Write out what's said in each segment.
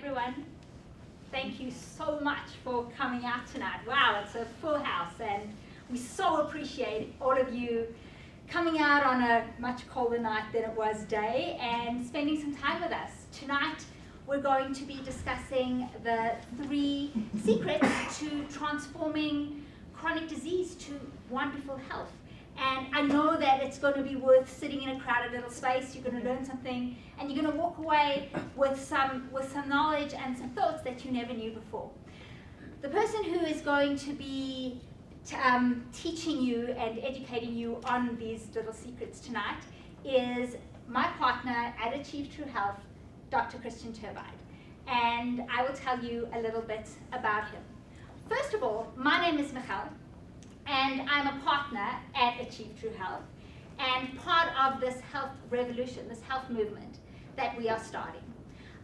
everyone. Thank you so much for coming out tonight. Wow, it's a full house, and we so appreciate all of you coming out on a much colder night than it was day and spending some time with us. Tonight, we're going to be discussing the 3 secrets to transforming chronic disease to wonderful health. And I know that it's going to be worth sitting in a crowded little space. You're going to learn something, and you're going to walk away with some knowledge and some thoughts that you never knew before. The person who is going to be teaching you and educating you on these little secrets tonight is my partner at Achieve True Health, Dr. Christian Turbide. And I will tell you a little bit about him. First of all, my name is Michal, and I'm a partner at Achieve True Health and part of this health revolution, this health movement that we are starting.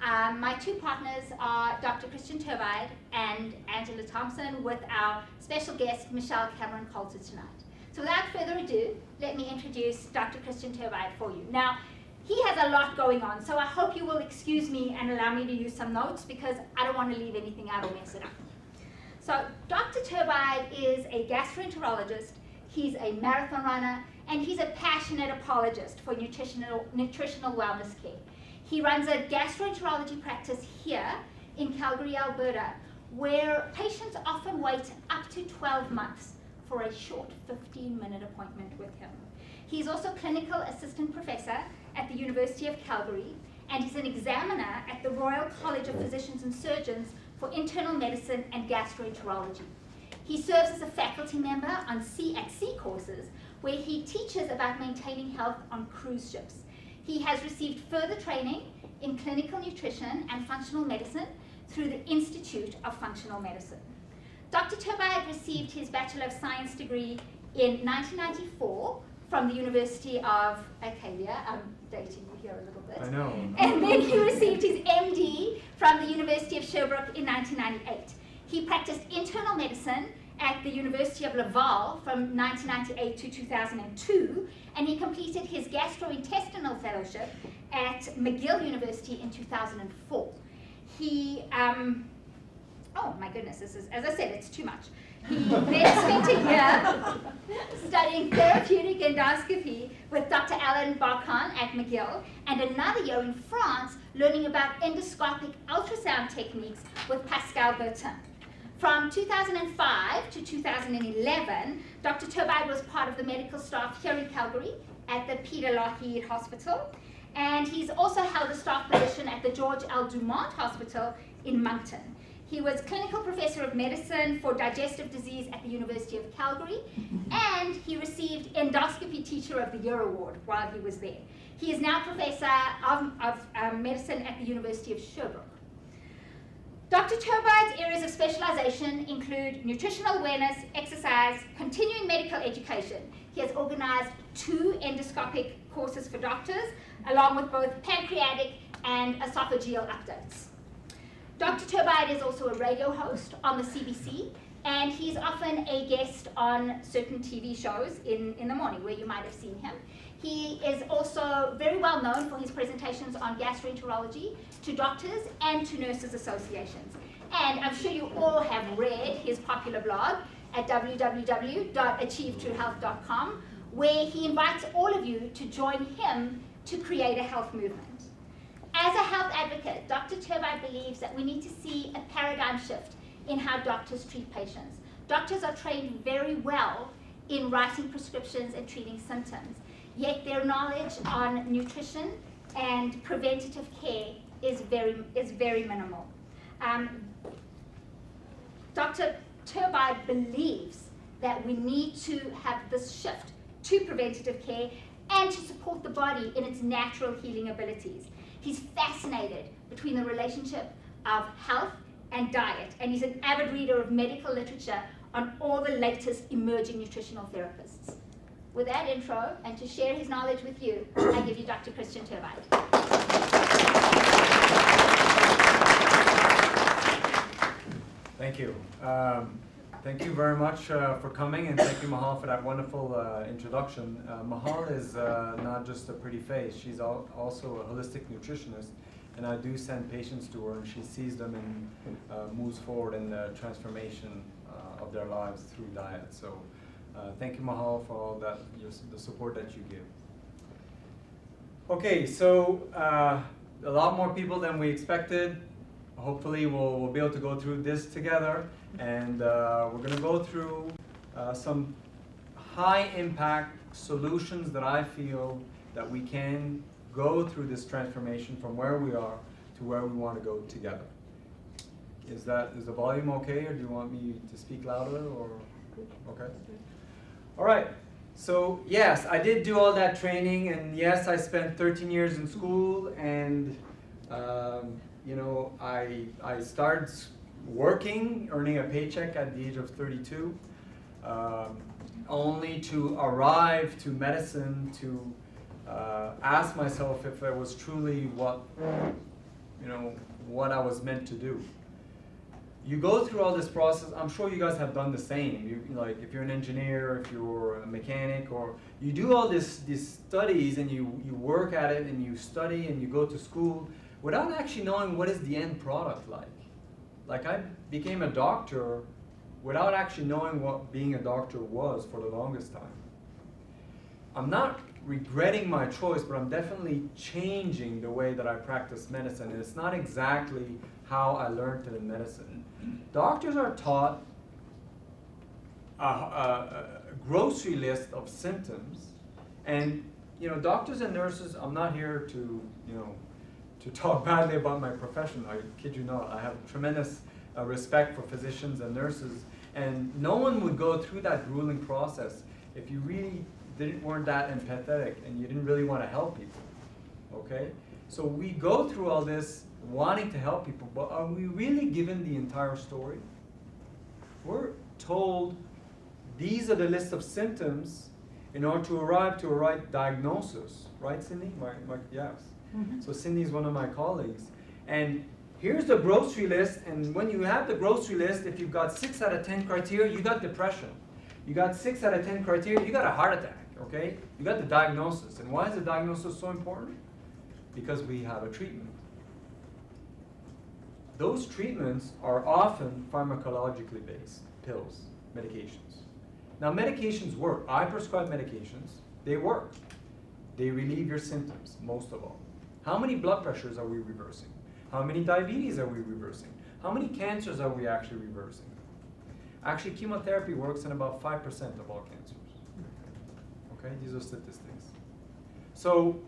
My 2 partners are Dr. Christian Turbide and Angella Thompson, with our special guest, Michal Cameron-Coulter, tonight. So without further ado, let me introduce Dr. Christian Turbide for you. Now, he has a lot going on, so I hope you will excuse me and allow me to use some notes, because I don't want to leave anything out or mess it up. So Dr. Turbide is a gastroenterologist, he's a marathon runner, and he's a passionate apologist for nutritional wellness care. He runs a gastroenterology practice here in Calgary, Alberta, where patients often wait up to 12 months for a short 15-minute appointment with him. He's also clinical assistant professor at the University of Calgary, and he's an examiner at the Royal College of Physicians and Surgeons for internal medicine and gastroenterology. He serves as a faculty member on C courses, where he teaches about maintaining health on cruise ships. He has received further training in clinical nutrition and functional medicine through the Institute of Functional Medicine. Dr. Turbide received his Bachelor of Science degree in 1994 from the University of Acadia. I'm dating you here a little bit. I know. And then he received his MD from the University of Sherbrooke in 1998. He practiced internal medicine at the University of Laval from 1998 to 2002, and he completed his gastrointestinal fellowship at McGill University in 2004. He, oh my goodness, this is, as I said, it's too much. He then spent a year studying therapeutic endoscopy with Dr. Alain Barkan at McGill, and another year in France learning about endoscopic ultrasound techniques with Pascal Bertin. From 2005 to 2011, Dr. Turbide was part of the medical staff here in Calgary at the Peter Lougheed Hospital, and he's also held a staff position at the George L. Dumont Hospital in Moncton. He was clinical professor of medicine for digestive disease at the University of Calgary, and he received Endoscopy Teacher of the Year award while he was there. He is now professor of medicine at the University of Sherbrooke. Dr. Turbide's areas of specialization include nutritional awareness, exercise, continuing medical education. He has organized 2 endoscopic courses for doctors, along with both pancreatic and esophageal updates. Dr. Turbide is also a radio host on the CBC, and he's often a guest on certain TV shows in the morning, where you might have seen him. He is also very well known for his presentations on gastroenterology to doctors and to nurses associations. And I'm sure you all have read his popular blog at www.achievetruehealth.com, where he invites all of you to join him to create a health movement. As a health advocate, Dr. Turbide believes that we need to see a paradigm shift in how doctors treat patients. Doctors are trained very well in writing prescriptions and treating symptoms, yet their knowledge on nutrition and preventative care is very minimal. Dr. Turbide believes that we need to have this shift to preventative care and to support the body in its natural healing abilities. He's fascinated between the relationship of health and diet, and he's an avid reader of medical literature on all the latest emerging nutritional therapists. With that intro, and to share his knowledge with you, I give you Dr. Christian Turbide. Thank you. Thank you very much for coming, and thank you, Mahal, for that wonderful introduction. Mahal is not just a pretty face, she's also a holistic nutritionist, And I do send patients to her, and she sees them and moves forward in the transformation of their lives through diet. So thank you, Mahalo, for all that, the support that you give. Okay, so a lot more people than we expected. Hopefully we'll be able to go through this together, and we're going to go through some high impact solutions that I feel that we can go through this transformation from where we are to where we want to go together. Is the volume okay, or do you want me to speak louder, or okay? All right. So yes, I did do all that training, and yes, I spent 13 years in school, and you know, I started working, earning a paycheck at the age of 32, only to arrive to medicine to ask myself if it was truly what I was meant to do. You go through all this process. I'm sure you guys have done the same. Like if you're an engineer, if you're a mechanic, or you do all these studies and you work at it and you study and you go to school without actually knowing what is the end product like. Like I became a doctor without actually knowing what being a doctor was for the longest time. I'm not regretting my choice, but I'm definitely changing the way that I practice medicine. And it's not exactly how I learned it in medicine. Doctors are taught a grocery list of symptoms, and doctors and nurses, I'm not here to to talk badly about my profession. I kid you not. I have tremendous respect for physicians and nurses, and no one would go through that grueling process if you really weren't that empathetic and you didn't really want to help people. Okay? So we go through all this wanting to help people, but are we really given the entire story? We're told these are the list of symptoms in order to arrive to a right diagnosis. Right, Cindy? Yes. Mm-hmm. So Cindy's one of my colleagues. And here's the grocery list, and when you have the grocery list, if you've got 6 out of 10 criteria, you got depression. You got 6 out of 10 criteria, you got a heart attack, okay? You got the diagnosis. And why is the diagnosis so important? Because we have a treatment. Those treatments are often pharmacologically based, pills, medications. Now medications work. I prescribe medications. They work. They relieve your symptoms, most of all. How many blood pressures are we reversing? How many diabetes are we reversing? How many cancers are we actually reversing? Actually, chemotherapy works in about 5% of all cancers. Okay, these are statistics. So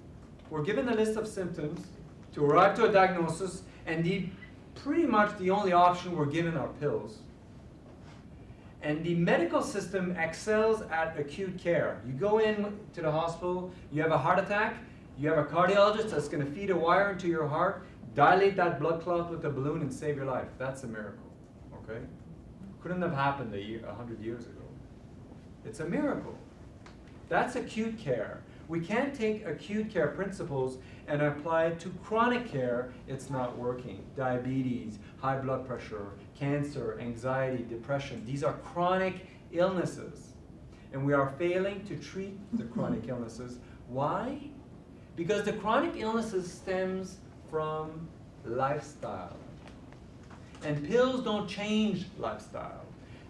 we're given a list of symptoms to arrive to a diagnosis, and pretty much the only option we're given are pills. And the medical system excels at acute care. You go in to the hospital, you have a heart attack, you have a cardiologist that's going to feed a wire into your heart, dilate that blood clot with a balloon, and save your life. That's a miracle, okay? Couldn't have happened 100 years ago. It's a miracle. That's acute care. We can't take acute care principles and apply it to chronic care. It's not working. Diabetes, high blood pressure, cancer, anxiety, depression. These are chronic illnesses. And we are failing to treat the chronic illnesses. Why? Because the chronic illnesses stems from lifestyle. And pills don't change lifestyle.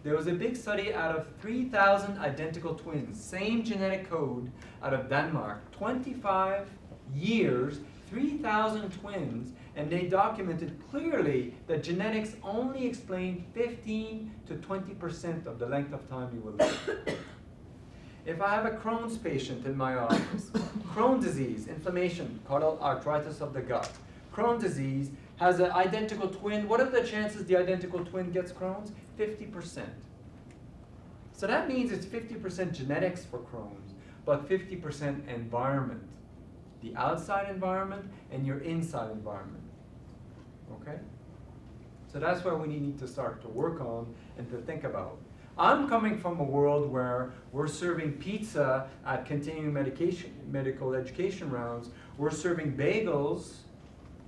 There was a big study out of 3,000 identical twins, same genetic code, out of Denmark, 25 years, 3,000 twins, and they documented clearly that genetics only explain 15 to 20% of the length of time you will live. If I have a Crohn's patient in my office, Crohn's disease, inflammation, caudal arthritis of the gut, Crohn's disease, has an identical twin. What are the chances the identical twin gets Crohn's? 50%. So that means it's 50% genetics for Crohn's, but 50% environment. The outside environment and your inside environment. Okay? So that's where we need to start to work on and to think about. I'm coming from a world where we're serving pizza at continuing medical education rounds. We're serving bagels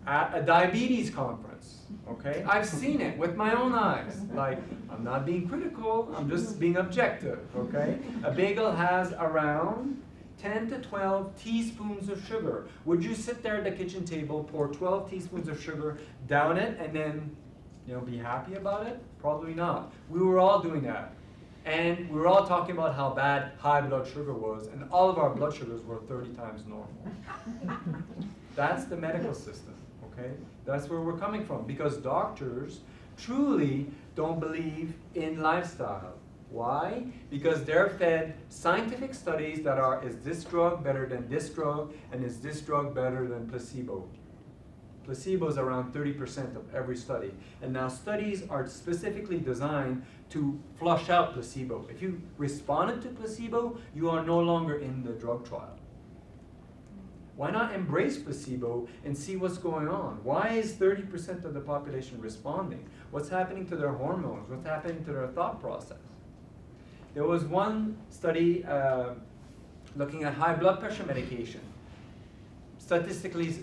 at a diabetes conference, okay? I've seen it with my own eyes. Like, I'm not being critical, I'm just being objective, okay? A bagel has around 10 to 12 teaspoons of sugar. Would you sit there at the kitchen table, pour 12 teaspoons of sugar, down it, and then be happy about it? Probably not. We were all doing that. And we were all talking about how bad high blood sugar was, and all of our blood sugars were 30 times normal. That's the medical system, okay? That's where we're coming from, because doctors truly don't believe in lifestyle. Why? Because they're fed scientific studies that are, is this drug better than this drug, and is this drug better than placebo? Placebo is around 30% of every study. And now studies are specifically designed to flush out placebo. If you responded to placebo, you are no longer in the drug trial. Why not embrace placebo and see what's going on? Why is 30% of the population responding? What's happening to their hormones? What's happening to their thought process? There was one study looking at high blood pressure medication. Statistically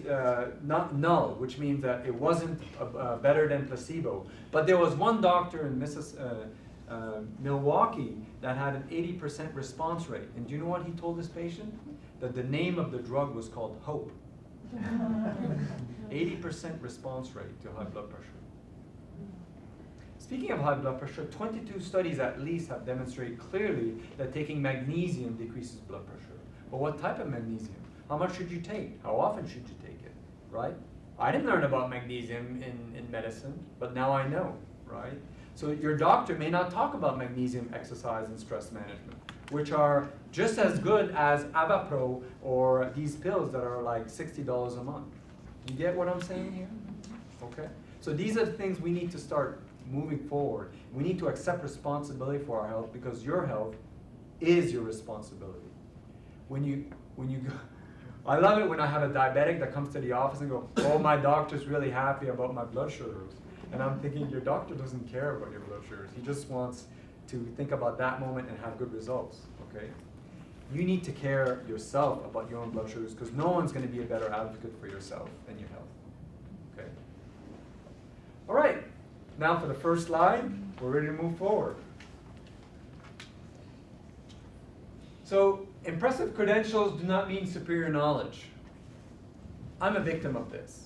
not null, which means that it wasn't better than placebo. But there was one doctor in Milwaukee that had an 80% response rate. And do you know what he told his patient? That the name of the drug was called Hope. 80% response rate to high blood pressure. Speaking of high blood pressure, 22 studies at least have demonstrated clearly that taking magnesium decreases blood pressure. But what type of magnesium? How much should you take? How often should you take it, right? I didn't learn about magnesium in medicine, but now I know, right? So your doctor may not talk about magnesium, exercise, and stress management, which are just as good as Avapro or these pills that are like $60 a month. You get what I'm saying here? Okay? So these are the things we need to start moving forward. We need to accept responsibility for our health, because your health is your responsibility. When you go, I love it when I have a diabetic that comes to the office and go, oh, my doctor's really happy about my blood sugars. And I'm thinking, your doctor doesn't care about your blood sugars. He just wants to think about that moment and have good results, okay? You need to care yourself about your own blood sugars, because no one's going to be a better advocate for yourself than your health, okay? All right, now for the first slide, we're ready to move forward. So, impressive credentials do not mean superior knowledge. I'm a victim of this.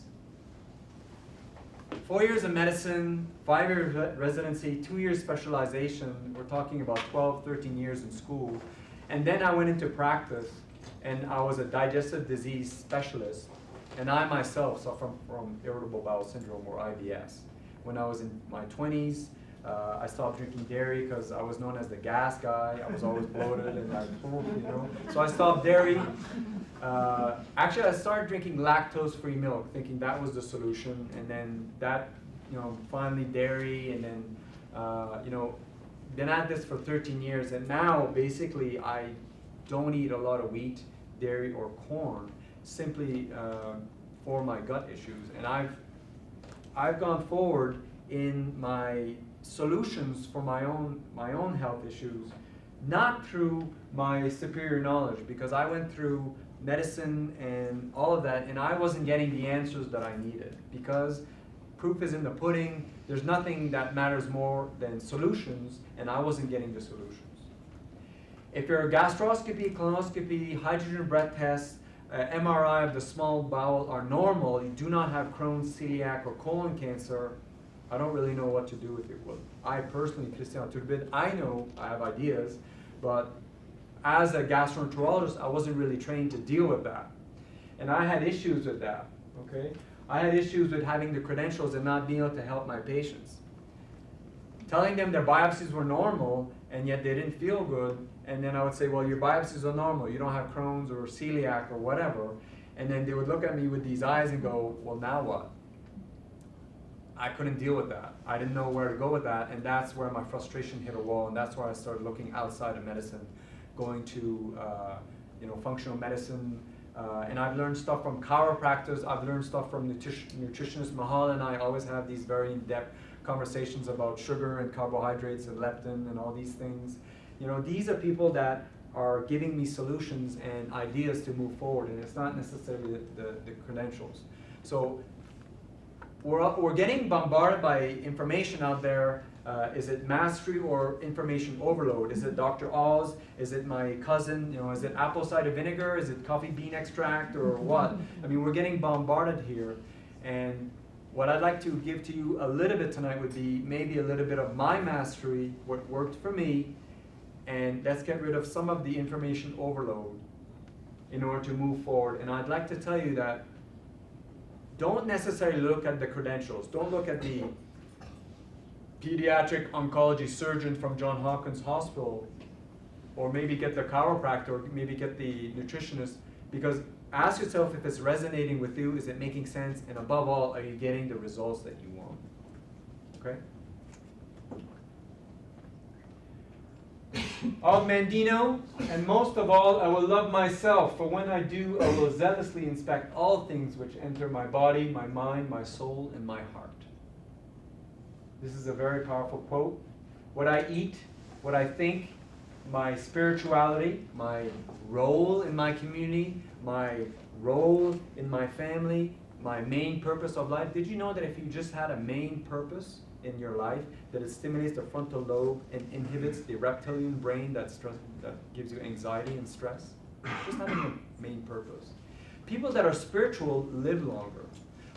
4 years of medicine, 5 years residency, 2 years specialization. We're talking about 12, 13 years in school. And then I went into practice, and I was a digestive disease specialist. And I myself suffer from irritable bowel syndrome, or IBS. When I was in my 20s, I stopped drinking dairy because I was known as the gas guy. I was always bloated and like, So I stopped dairy. Actually, I started drinking lactose-free milk, thinking that was the solution. And then that, finally dairy, and then, been at this for 13 years. And now, basically, I don't eat a lot of wheat, dairy, or corn, simply for my gut issues. And I've gone forward in my solutions for my own health issues, not through my superior knowledge, because I went through medicine and all of that, and I wasn't getting the answers that I needed, because proof is in the pudding. There's nothing that matters more than solutions, and I wasn't getting the solutions. If your gastroscopy, colonoscopy, hydrogen breath test, MRI of the small bowel are normal, you do not have Crohn's, celiac, or colon cancer, I don't really know what to do with it. Well, I personally, Christian Turbide, I know I have ideas, but as a gastroenterologist, I wasn't really trained to deal with that. And I had issues with that, okay? I had issues with having the credentials and not being able to help my patients. Telling them their biopsies were normal, and yet they didn't feel good, and then I would say, well, your biopsies are normal, you don't have Crohn's or celiac or whatever, and then they would look at me with these eyes and go, well, now what? I couldn't deal with that. I didn't know where to go with that, and that's where my frustration hit a wall, and that's why I started looking outside of medicine, going to functional medicine, and I've learned stuff from chiropractors, I've learned stuff from nutritionists. Mahalo and I always have these very in-depth conversations about sugar and carbohydrates and leptin and all these things. These are people that are giving me solutions and ideas to move forward, and it's not necessarily the credentials. So we're getting bombarded by information out there Is it mastery or information overload? Is it Dr. Oz? Is it my cousin? Is it apple cider vinegar? Is it coffee bean extract or what? I mean, we're getting bombarded here. And what I'd like to give to you a little bit tonight would be maybe a little bit of my mastery, what worked for me, and let's get rid of some of the information overload in order to move forward. And I'd like to tell you that don't necessarily look at the credentials. Don't look at the pediatric oncology surgeon from Johns Hopkins Hospital, or maybe get the chiropractor, or maybe get the nutritionist, because ask yourself if it's resonating with you, is it making sense, and above all, are you getting the results that you want? Okay? Augmentino, and most of all, I will love myself, for when I do, I will zealously inspect all things which enter my body, my mind, my soul, and my heart. This is a very powerful quote. What I eat, what I think, my spirituality, my role in my community, my role in my family, my main purpose of life. Did you know that if you just had a main purpose in your life, that it stimulates the frontal lobe and inhibits the reptilian brain that gives you anxiety and stress? Just having a main purpose. People that are spiritual live longer.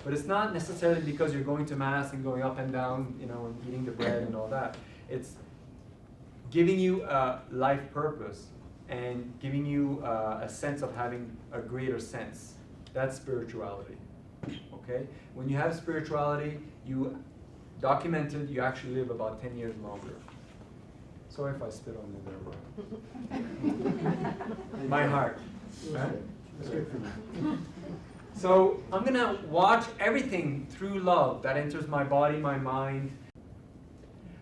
But it's not necessarily because you're going to mass and going up and down, and eating the bread and all that. It's giving you a life purpose and giving you a sense of having a greater sense. That's spirituality. Okay? When you have spirituality, you documented, you actually live about 10 years longer. Sorry if I spit on you there. My heart. Right? That's good for me. So I'm going to watch everything through love that enters my body, my mind.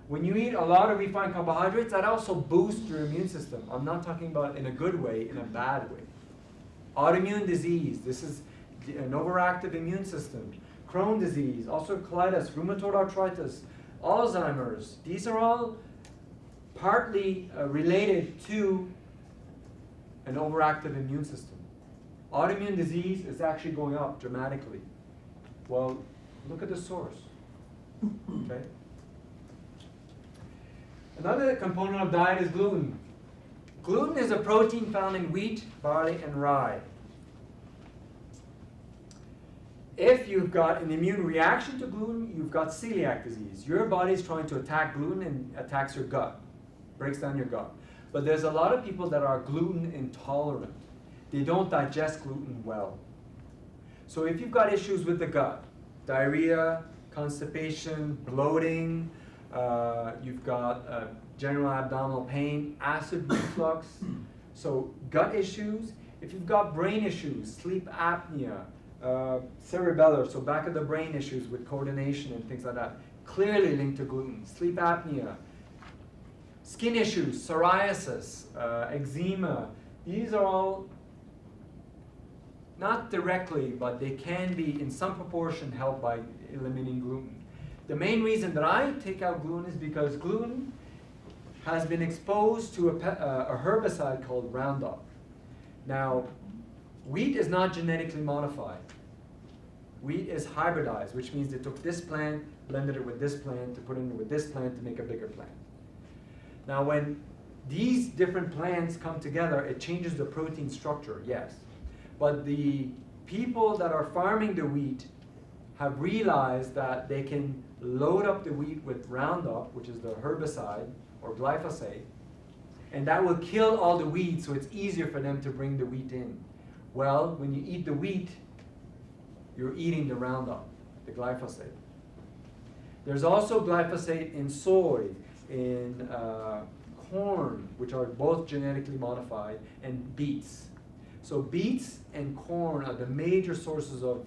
When you eat a lot of refined carbohydrates, that also boosts your immune system. I'm not talking about in a good way, in a bad way. Autoimmune disease, this is an overactive immune system. Crohn's disease, ulcerative colitis, rheumatoid arthritis, Alzheimer's. These are all partly related to an overactive immune system. Autoimmune disease is actually going up dramatically. Well, look at the source. Okay? Another component of diet is gluten. Gluten is a protein found in wheat, barley, and rye. If you've got an immune reaction to gluten, you've got celiac disease. Your body's trying to attack gluten and attacks your gut, breaks down your gut. But there's a lot of people that are gluten intolerant. They don't digest gluten well. So if you've got issues with the gut, diarrhea, constipation, bloating, you've got general abdominal pain, acid reflux, so gut issues. If you've got brain issues, sleep apnea, cerebellar, so back of the brain issues with coordination and things like that, clearly linked to gluten. Sleep apnea, skin issues, psoriasis, eczema, these are all not directly, but they can be in some proportion helped by eliminating gluten. The main reason that I take out gluten is because gluten has been exposed to a herbicide called Roundup. Now, wheat is not genetically modified. Wheat is hybridized, which means they took this plant, blended it with this plant, to put in with this plant to make a bigger plant. Now, when these different plants come together, it changes the protein structure, yes. But the people that are farming the wheat have realized that they can load up the wheat with Roundup, which is the herbicide, or glyphosate, and that will kill all the weeds, so it's easier for them to bring the wheat in. Well, when you eat the wheat, you're eating the Roundup, the glyphosate. There's also glyphosate in soy, in corn, which are both genetically modified, and beets. So beets and corn are the major sources of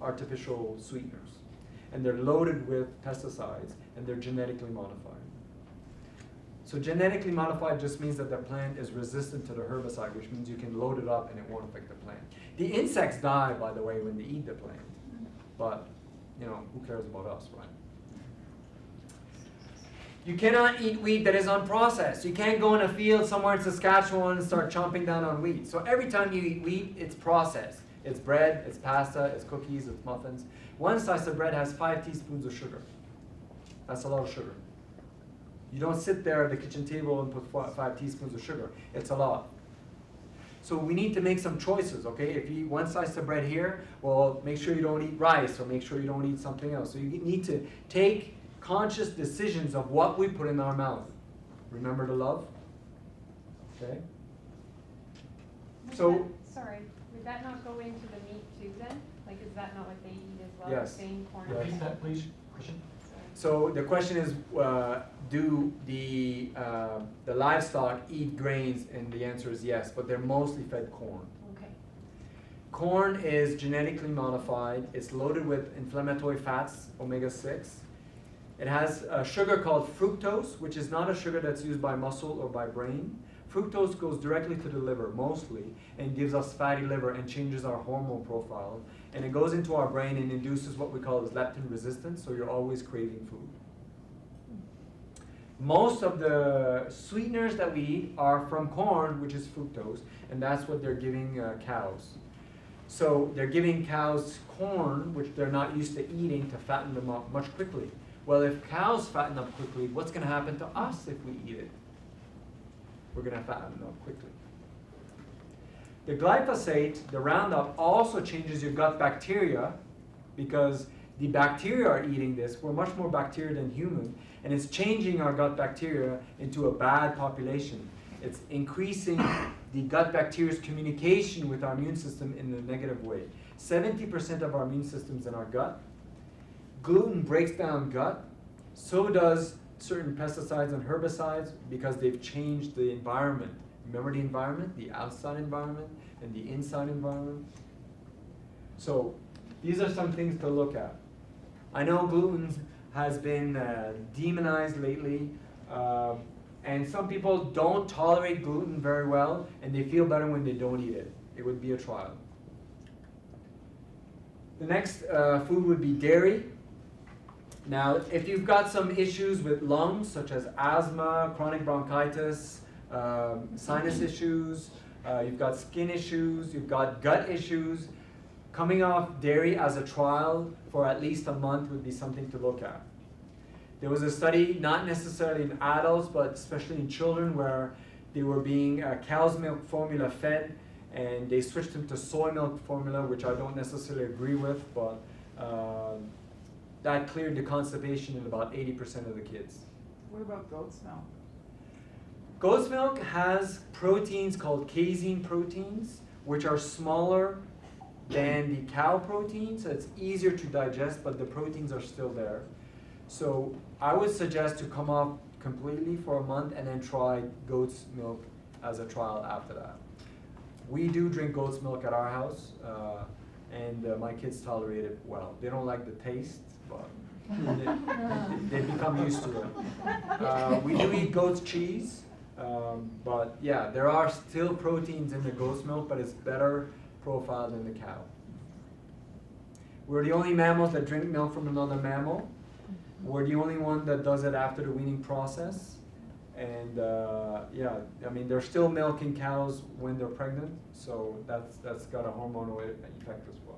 artificial sweeteners. And they're loaded with pesticides, and they're genetically modified. So genetically modified just means that the plant is resistant to the herbicide, which means you can load it up and it won't affect the plant. The insects die, by the way, when they eat the plant. But, who cares about us, right? You cannot eat wheat that is unprocessed. You can't go in a field somewhere in Saskatchewan and start chomping down on wheat. So every time you eat wheat, it's processed. It's bread, it's pasta, it's cookies, it's muffins. One slice of bread has 5 teaspoons of sugar. That's a lot of sugar. You don't sit there at the kitchen table and put 5 teaspoons of sugar. It's a lot. So we need to make some choices, okay? If you eat one slice of bread here, well, make sure you don't eat rice, or make sure you don't eat something else. So you need to take conscious decisions of what we put in our mouth. Remember to love? Okay? So, sorry, would that not go into the meat too then? Like, is that not what they eat as well? Yes. Same corn? Yes. Repeat that, please, Christian. so the question is, do the livestock eat grains? And the answer is yes, but they're mostly fed corn. Okay. Corn is genetically modified. It's loaded with inflammatory fats, omega-6. It has a sugar called fructose, which is not a sugar that's used by muscle or by brain. Fructose goes directly to the liver, mostly, and gives us fatty liver and changes our hormone profile. And it goes into our brain and induces what we call as leptin resistance, so you're always craving food. Most of the sweeteners that we eat are from corn, which is fructose, and that's what they're giving cows. So they're giving cows corn, which they're not used to eating, to fatten them up much quickly. Well, if cows fatten up quickly, what's going to happen to us if we eat it? We're going to fatten them up quickly. The glyphosate, the Roundup, also changes your gut bacteria because the bacteria are eating this. We're much more bacteria than human, and it's changing our gut bacteria into a bad population. It's increasing the gut bacteria's communication with our immune system in a negative way. 70% of our immune system's in our gut. Gluten breaks down gut. So does certain pesticides and herbicides because they've changed the environment. Remember the environment, the outside environment and the inside environment? So these are some things to look at. I know gluten has been demonized lately, and some people don't tolerate gluten very well, and they feel better when they don't eat it. It would be a trial. The next food would be dairy. Now, if you've got some issues with lungs, such as asthma, chronic bronchitis, sinus issues, you've got skin issues, you've got gut issues, coming off dairy as a trial for at least a month would be something to look at. There was a study, not necessarily in adults, but especially in children, where they were being cow's milk formula fed, and they switched them to soy milk formula, which I don't necessarily agree with, but that cleared the constipation in about 80% of the kids. What about goat's milk? Goat's milk has proteins called casein proteins, which are smaller than the cow protein, so it's easier to digest, but the proteins are still there. So I would suggest to come off completely for a month and then try goat's milk as a trial after that. We do drink goat's milk at our house, and my kids tolerate it well. They don't like the taste, but they become used to it. We do eat goat's cheese, but yeah, there are still proteins in the goat's milk, but it's better profile than the cow. We're the only mammals that drink milk from another mammal. We're the only one that does it after the weaning process. And yeah, I mean, there's still milk in cows when they're pregnant, so that's got a hormonal effect as well.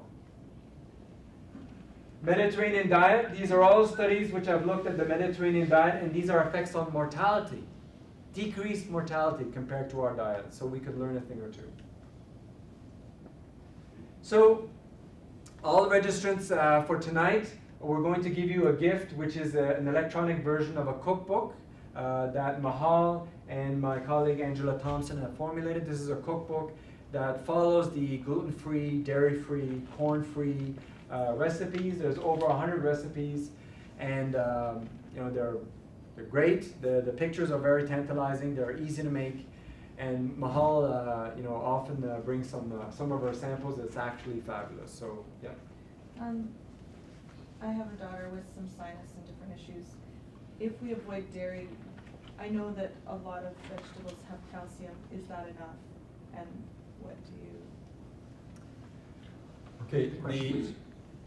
Mediterranean diet, these are all studies which have looked at the Mediterranean diet, and these are effects on mortality. Decreased mortality compared to our diet, so we could learn a thing or two. So, all registrants for tonight, we're going to give you a gift, which is an electronic version of a cookbook that Michal and my colleague Angella Thompson have formulated. This is a cookbook that follows the gluten-free, dairy-free, corn-free recipes. There's over 100 recipes, and you know, they're great. The pictures are very tantalizing. They're easy to make. And Mahal, you know, often brings some of her samples. It's actually fabulous. So yeah. I have a daughter with some sinus and different issues. If we avoid dairy, I know that a lot of vegetables have calcium. Is that enough? And what do you? Okay.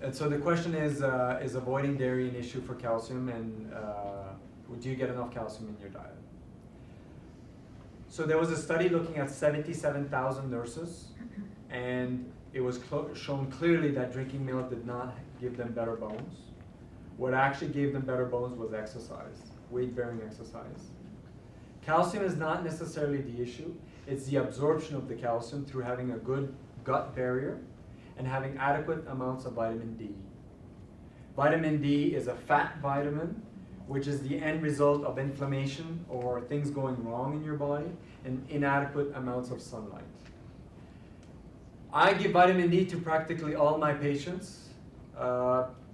And so the question is avoiding dairy an issue for calcium, and do you get enough calcium in your diet? So there was a study looking at 77,000 nurses, and it was shown clearly that drinking milk did not give them better bones. What actually gave them better bones was exercise. weight-bearing exercise. Calcium is not necessarily the issue. It's the absorption of the calcium through having a good gut barrier and having adequate amounts of vitamin D. Vitamin D is a fat vitamin, which is the end result of inflammation or things going wrong in your body and inadequate amounts of sunlight. I give vitamin D to practically all my patients.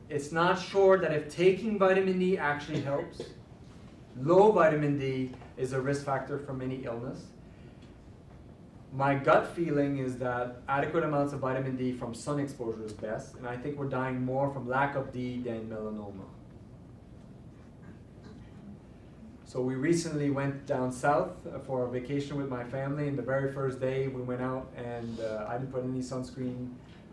It's not sure that if taking vitamin D actually helps. Low vitamin D is a risk factor for many illness. My gut feeling is that adequate amounts of vitamin D from sun exposure is best, and I think we're dying more from lack of D than melanoma. So we recently went down south for a vacation with my family, and the very first day we went out and I didn't put any sunscreen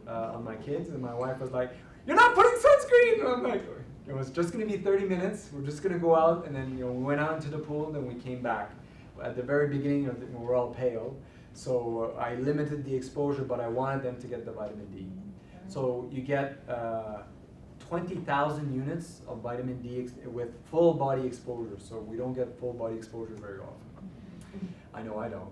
on my kids, and my wife was like, "You're not putting sunscreen!" And I'm like, it was just going to be 30 minutes, we're just going to go out, and then we went out into the pool, and then we came back. At the very beginning, we were all pale, so I limited the exposure, but I wanted them to get the vitamin D. So you get 20,000 units of vitamin D with full body exposure, so we don't get full body exposure very often. I know I don't.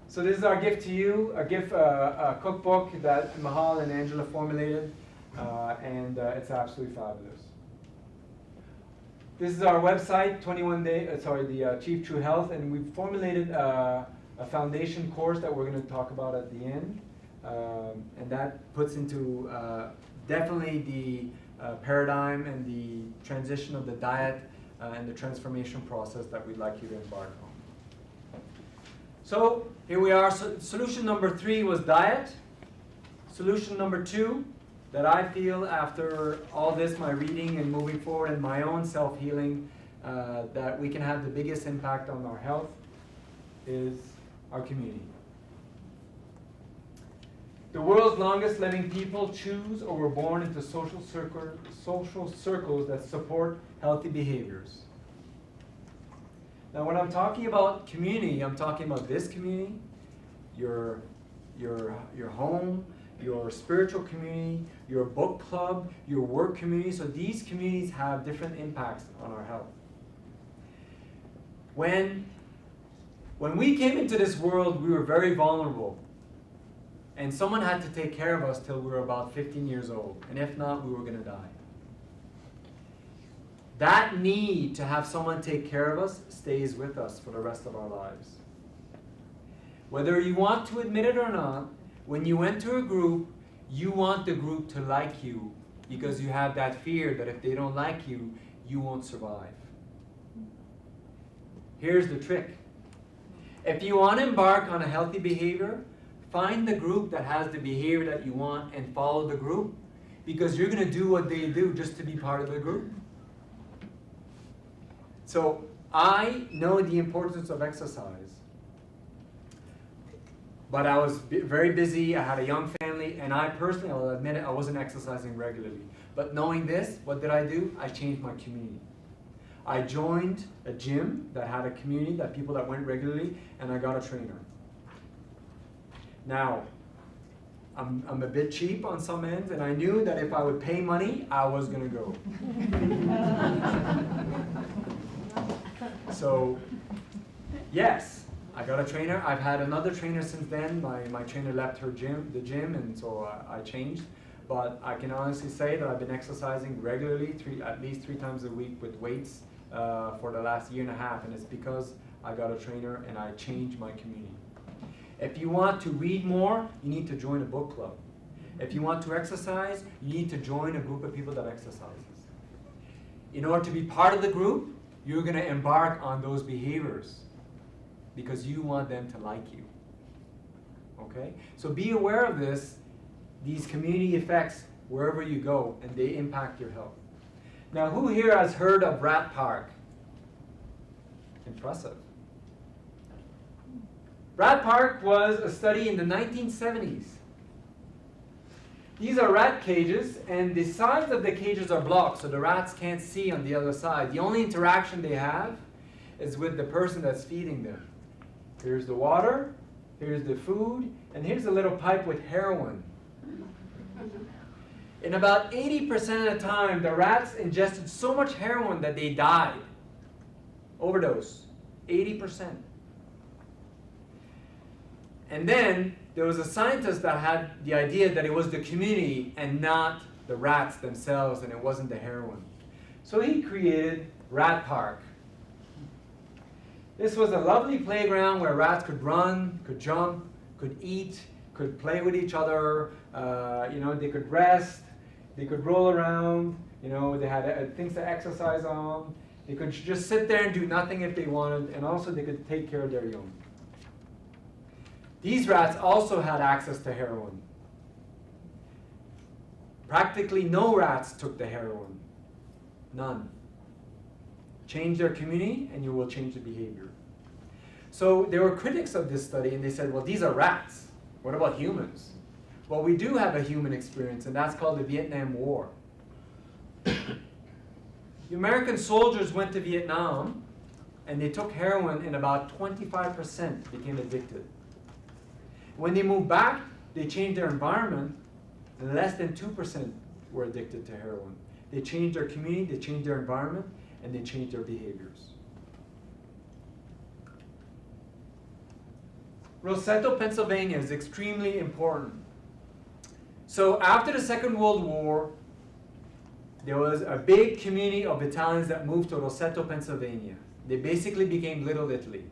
So this is our gift to you, a cookbook that Mahal and Angela formulated, and it's absolutely fabulous. This is our website, 21 Day, the Achieve True Health, and we've formulated a foundation course that we're going to talk about at the end. And that puts into definitely the paradigm and the transition of the diet and the transformation process that we'd like you to embark on. So here we are. So solution number 3 was diet. Solution number 2, that I feel after all this, my reading and moving forward and my own self-healing, that we can have the biggest impact on our health, is our community. The world's longest living people choose or were born into social circles that support healthy behaviors. Now when I'm talking about community, I'm talking about this community, your home, your spiritual community, your book club, your work community. So these communities have different impacts on our health. When we came into this world, we were very vulnerable. And someone had to take care of us till we were about 15 years old. And if not, we were going to die. That need to have someone take care of us stays with us for the rest of our lives. Whether you want to admit it or not, when you enter a group, you want the group to like you because you have that fear that if they don't like you, you won't survive. Here's the trick. If you want to embark on a healthy behavior, find the group that has the behavior that you want and follow the group, because you're going to do what they do just to be part of the group. So I know the importance of exercise, but I was very busy. I had a young family, and I personally, I'll admit it, I wasn't exercising regularly. But knowing this, what did I do? I changed my community. I joined a gym that had a community, that people that went regularly, and I got a trainer. Now, I'm a bit cheap on some ends, and I knew that if I would pay money, I was going to go. So, yes, I got a trainer. I've had another trainer since then. My trainer left the gym, and so I changed. But I can honestly say that I've been exercising regularly, at least 3 times a week with weights for the last 1.5 years, and it's because I got a trainer and I changed my community. If you want to read more, you need to join a book club. If you want to exercise, you need to join a group of people that exercises. In order to be part of the group, you're going to embark on those behaviors because you want them to like you. Okay? So be aware of these community effects wherever you go, and they impact your health. Now, who here has heard of Rat Park? Impressive. Rat Park was a study in the 1970s. These are rat cages, and the sides of the cages are blocked, so the rats can't see on the other side. The only interaction they have is with the person that's feeding them. Here's the water, here's the food, and here's a little pipe with heroin. In about 80% of the time, the rats ingested so much heroin that they died. Overdose. 80%. And then there was a scientist that had the idea that it was the community and not the rats themselves, and it wasn't the heroin. So he created Rat Park. This was a lovely playground where rats could run, could jump, could eat, could play with each other. They could rest, they could roll around. They had things to exercise on. They could just sit there and do nothing if they wanted, and also they could take care of their young. These rats also had access to heroin. Practically no rats took the heroin. None. Change their community and you will change the behavior. So there were critics of this study and they said, well, these are rats. What about humans? Well, we do have a human experience, and that's called the Vietnam War. The American soldiers went to Vietnam and they took heroin, and about 25% became addicted. When they moved back, they changed their environment, and less than 2% were addicted to heroin. They changed their community, they changed their environment, and they changed their behaviors. Roseto, Pennsylvania is extremely important. So after the Second World War, there was a big community of Italians that moved to Roseto, Pennsylvania. They basically became Little Italy.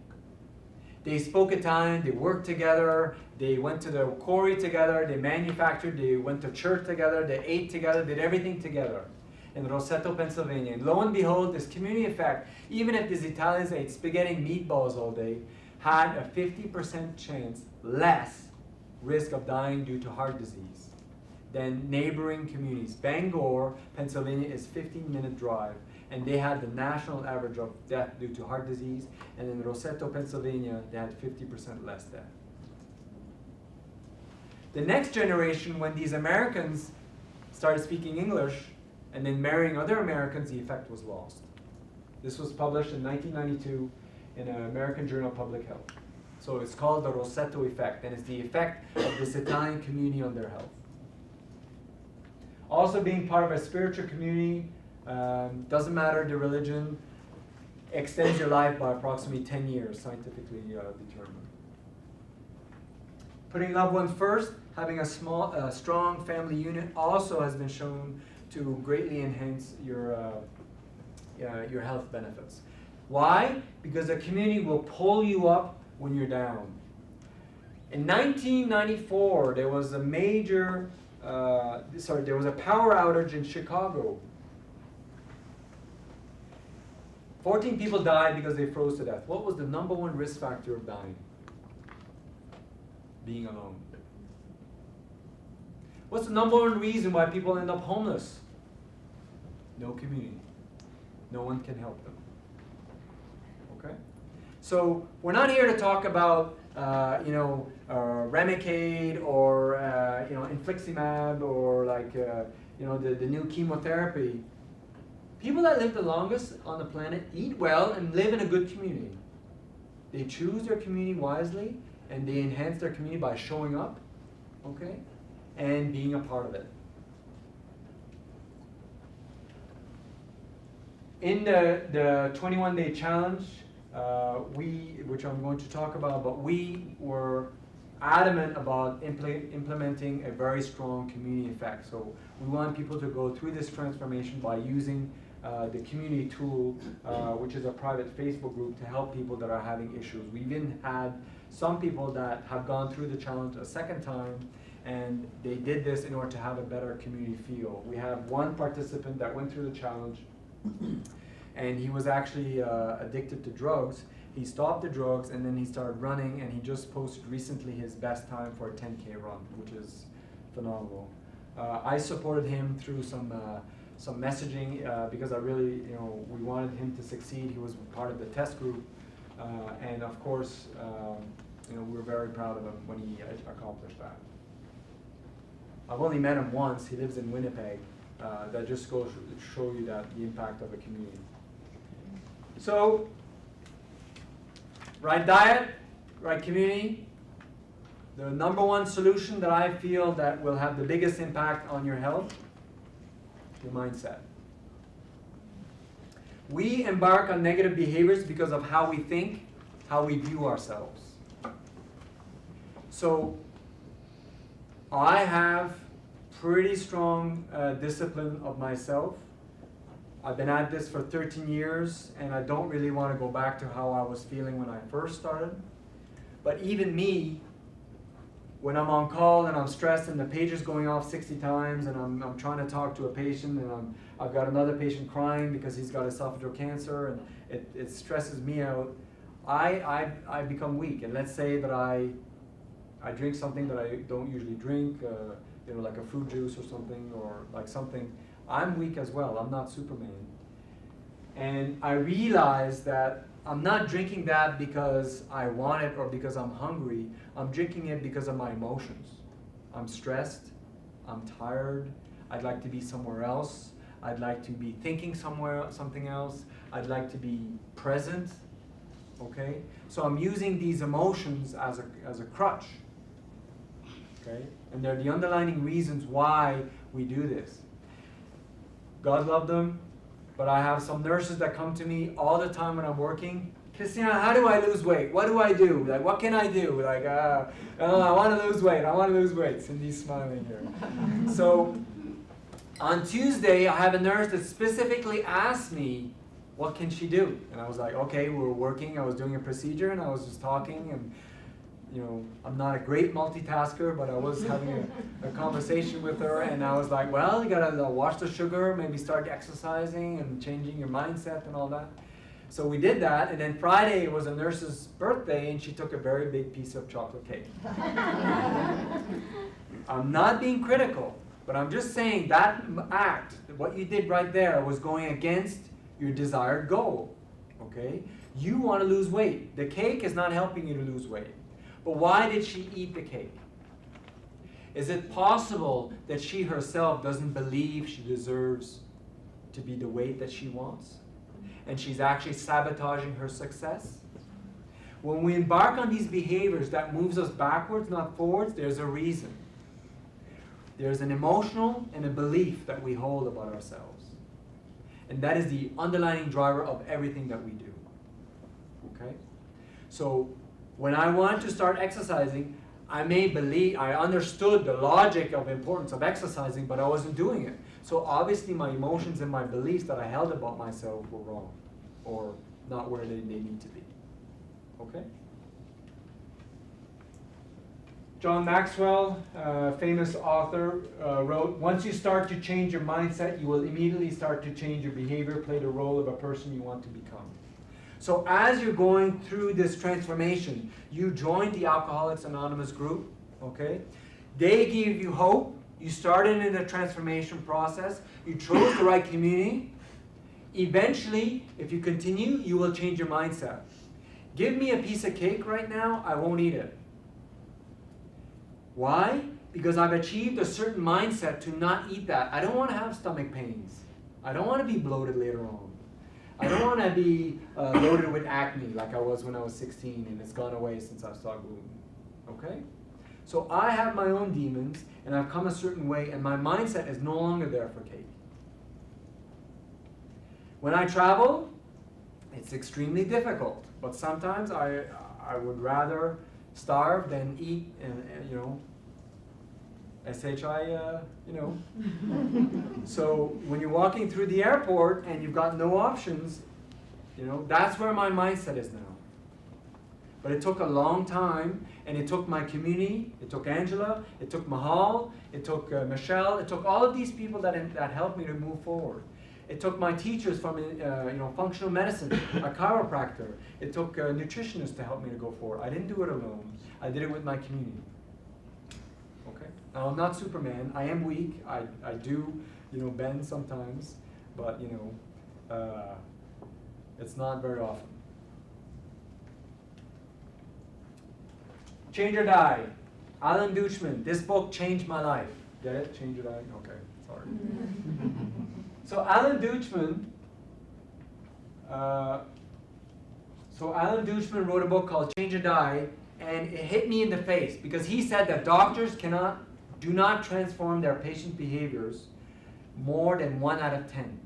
They spoke Italian, they worked together, they went to the quarry together, they manufactured, they went to church together, they ate together, did everything together in Roseto, Pennsylvania. And lo and behold, this community effect, even if these Italians ate spaghetti and meatballs all day, had a 50% chance less risk of dying due to heart disease than neighboring communities. Bangor, Pennsylvania is a 15-minute drive, and they had the national average of death due to heart disease, and in Roseto, Pennsylvania, they had 50% less death. The next generation, when these Americans started speaking English and then marrying other Americans, the effect was lost. This was published in 1992 in an American Journal of Public Health. So it's called the Roseto effect, and it's the effect of this Italian community on their health. Also, being part of a spiritual community, doesn't matter the religion, extends your life by approximately 10 years, scientifically determined. Putting loved ones first, having a strong family unit also has been shown to greatly enhance your health benefits. Why? Because a community will pull you up when you're down. In 1994, there was a major, there was a power outage in Chicago. 14 people died because they froze to death. What was the number one risk factor of dying? Being alone. What's the number one reason why people end up homeless? No community. No one can help them. Okay? So we're not here to talk about Remicade or infliximab or the new chemotherapy. People that live the longest on the planet eat well and live in a good community. They choose their community wisely, and they enhance their community by showing up, okay, and being a part of it. In the 21-day challenge, which I'm going to talk about, but we were adamant about implementing a very strong community effect. So we want people to go through this transformation by using the community tool, which is a private Facebook group, to help people that are having issues. We even had some people that have gone through the challenge a second time, and they did this in order to have a better community feel. We have one participant that went through the challenge, and he was actually addicted to drugs. He stopped the drugs, and then he started running, and he just posted recently his best time for a 10K run, which is phenomenal. I supported him through some messaging because I really, we wanted him to succeed. He was part of the test group, and of course, we were very proud of him when he accomplished that. I've only met him once. He lives in Winnipeg. That just goes to show you that the impact of a community. So, right diet, right community. The number one solution that I feel that will have the biggest impact on your health your mindset. We embark on negative behaviors because of how we think, how we view ourselves. So I have pretty strong discipline of myself. I've been at this for 13 years, and I don't really want to go back to how I was feeling when I first started. But even me, when I'm on call and I'm stressed and the page is going off 60 times and I'm trying to talk to a patient and I've got another patient crying because he's got esophageal cancer and it stresses me out, I become weak. And let's say that I drink something that I don't usually drink, like a fruit juice or something, or like something, I'm weak as well. I'm not Superman. And I realize that I'm not drinking that because I want it or because I'm hungry. I'm drinking it because of my emotions. I'm stressed. I'm tired. I'd like to be somewhere else. I'd like to be thinking something else. I'd like to be present. Okay? So I'm using these emotions as a crutch. Okay? And they're the underlying reasons why we do this. God love them, but I have some nurses that come to me all the time when I'm working. Christina, how do I lose weight? What do I do? Like, what can I do? Like, I want to lose weight. I want to lose weight. Cindy's smiling here. So on Tuesday, I have a nurse that specifically asked me, what can she do? And I was like, okay, we were working. I was doing a procedure, and I was just talking, and I'm not a great multitasker, but I was having a conversation with her, and I was like, well, you gotta watch the sugar, maybe start exercising and changing your mindset and all that. So we did that, and then Friday was a nurse's birthday, and she took a very big piece of chocolate cake. I'm not being critical, but I'm just saying that act, what you did right there, was going against your desired goal, okay? You want to lose weight. The cake is not helping you to lose weight. But why did she eat the cake? Is it possible that she herself doesn't believe she deserves to be the weight that she wants? And she's actually sabotaging her success? When we embark on these behaviors that moves us backwards, not forwards, there's a reason. There's an emotional and a belief that we hold about ourselves. And that is the underlying driver of everything that we do. Okay? So when I wanted to start exercising, I understood the logic of importance of exercising, but I wasn't doing it. So obviously my emotions and my beliefs that I held about myself were wrong, or not where they need to be. Okay? John Maxwell, famous author, wrote, once you start to change your mindset, you will immediately start to change your behavior, play the role of a person you want to become. So as you're going through this transformation, you joined the Alcoholics Anonymous group, okay? They give you hope. You started in the transformation process. You chose the right community. Eventually, if you continue, you will change your mindset. Give me a piece of cake right now, I won't eat it. Why? Because I've achieved a certain mindset to not eat that. I don't want to have stomach pains. I don't want to be bloated later on. I don't want to be loaded with acne like I was when I was 16, and it's gone away since I started gluten. Okay? So I have my own demons, and I've come a certain way, and my mindset is no longer there for cake. When I travel, it's extremely difficult, but sometimes I would rather starve than eat, So when you're walking through the airport and you've got no options, that's where my mindset is now. But it took a long time, and it took my community, it took Angela, it took Mahal, it took Michal, it took all of these people that helped me to move forward. It took my teachers from functional medicine, a chiropractor. It took nutritionists to help me to go forward. I didn't do it alone. I did it with my community. Okay? Now, I'm not Superman. I am weak. I do, bend sometimes, but it's not very often. Change or Die. Alan Duchman. This book changed my life. Get it? Change or Die? Okay, sorry. So Alan Duchman wrote a book called Change or Die, and it hit me in the face because he said that doctors do not transform their patient behaviors. more than 1 out of 10.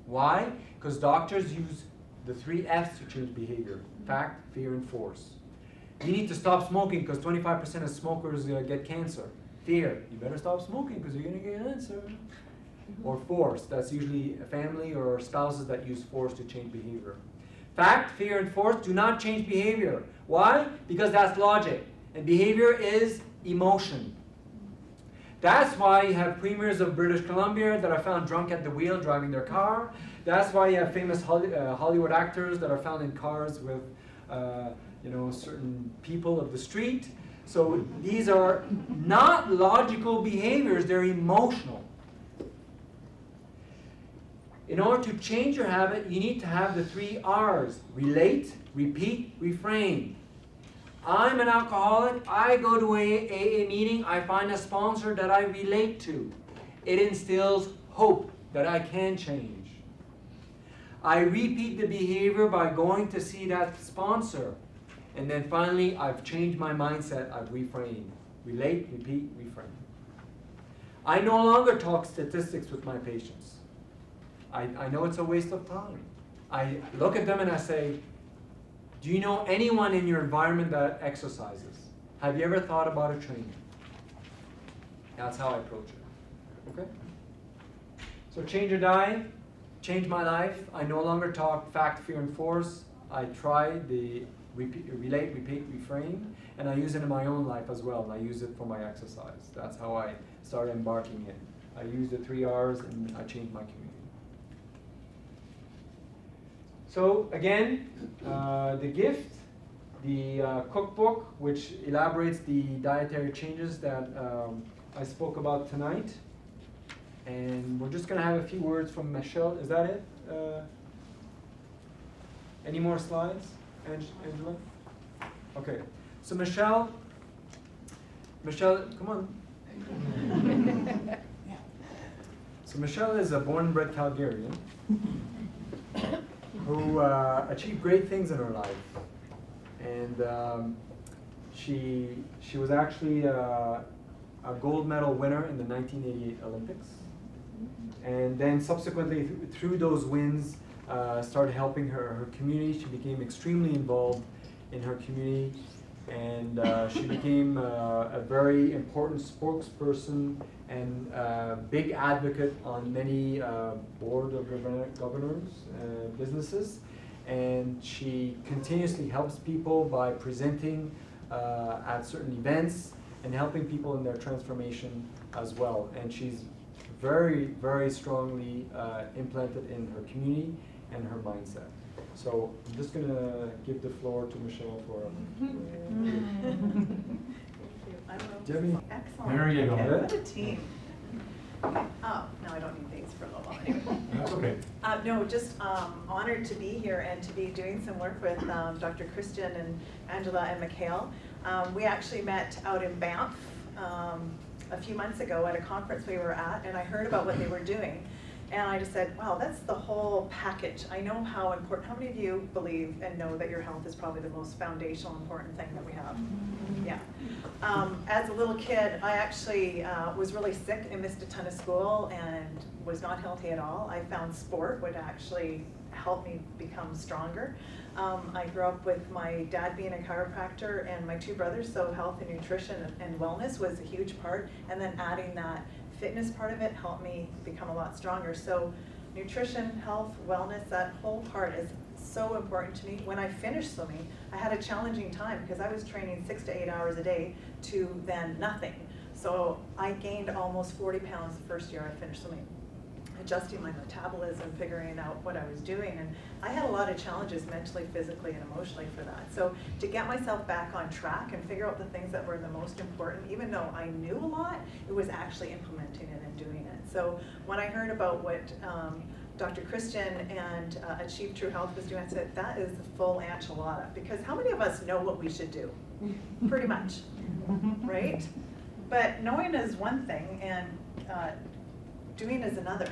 Why? Because doctors use the 3 F's to change behavior: fact, fear, and force. You need to stop smoking because 25% of smokers get cancer. Fear, you better stop smoking because you're going to get cancer. Or force, that's usually a family or spouses that use force to change behavior. Fact, fear, and force do not change behavior. Why? Because that's logic. And behavior is emotion. That's why you have premiers of British Columbia that are found drunk at the wheel driving their car. That's why you have famous Hollywood actors that are found in cars with certain people of the street. So these are not logical behaviors, they're emotional. In order to change your habit, you need to have the 3 R's: relate, repeat, refrain. I'm an alcoholic, I go to a AA meeting, I find a sponsor that I relate to. It instills hope that I can change. I repeat the behavior by going to see that sponsor. And then finally, I've changed my mindset, I've reframed. Relate, repeat, refrain. I no longer talk statistics with my patients. I know it's a waste of time. I look at them and I say, do you know anyone in your environment that exercises? Have you ever thought about a trainer? That's how I approach it. Okay? So change your diet, change my life. I no longer talk fact, fear, and force. I try the relate, repeat, refrain, and I use it in my own life as well. And I use it for my exercise. That's how I started embarking in. I use the 3 R's and I changed my community. So again, the gift, the cookbook, which elaborates the dietary changes that I spoke about tonight. And we're just going to have a few words from Michal. Is that it? Any more slides, Angela? Okay. So Michal, come on. So Michal is a born and bred Calgarian who achieved great things in her life. And she was actually a gold medal winner in the 1988 Olympics. And then subsequently, through those wins, started helping her community. She became extremely involved in her community. And she became a very important spokesperson and big advocate on many board of governors, businesses. And she continuously helps people by presenting at certain events and helping people in their transformation as well. And she's very, very strongly implanted in her community and her mindset. So I'm just going to give the floor to Michal for Thank you. I don't know. Excellent. There you go. Okay, what a team. Oh, no, I don't need things for a little while anyway. That's okay. No, just honored to be here and to be doing some work with Dr. Christian and Angela and Michal. We actually met out in Banff a few months ago at a conference we were at, and I heard about what they were doing. And I just said, wow, that's the whole package. I know how important, how many of you believe and know that your health is probably the most foundational, important thing that we have? Yeah. As a little kid, I actually was really sick and missed a ton of school and was not healthy at all. I found sport would actually help me become stronger. I grew up with my dad being a chiropractor and my 2 brothers, so health and nutrition and wellness was a huge part. And then adding that fitness part of it helped me become a lot stronger. So nutrition, health, wellness, that whole part is so important to me. When I finished swimming, I had a challenging time because I was training 6 to 8 hours a day to then nothing. So I gained almost 40 pounds the first year I finished swimming, adjusting my metabolism, figuring out what I was doing. And I had a lot of challenges mentally, physically, and emotionally for that. So to get myself back on track and figure out the things that were the most important, even though I knew a lot, it was actually implementing it and doing it. So when I heard about what Dr. Christian and Achieve True Health was doing, I said, that is the full enchilada. Because how many of us know what we should do? Pretty much, right? But knowing is one thing and doing is another.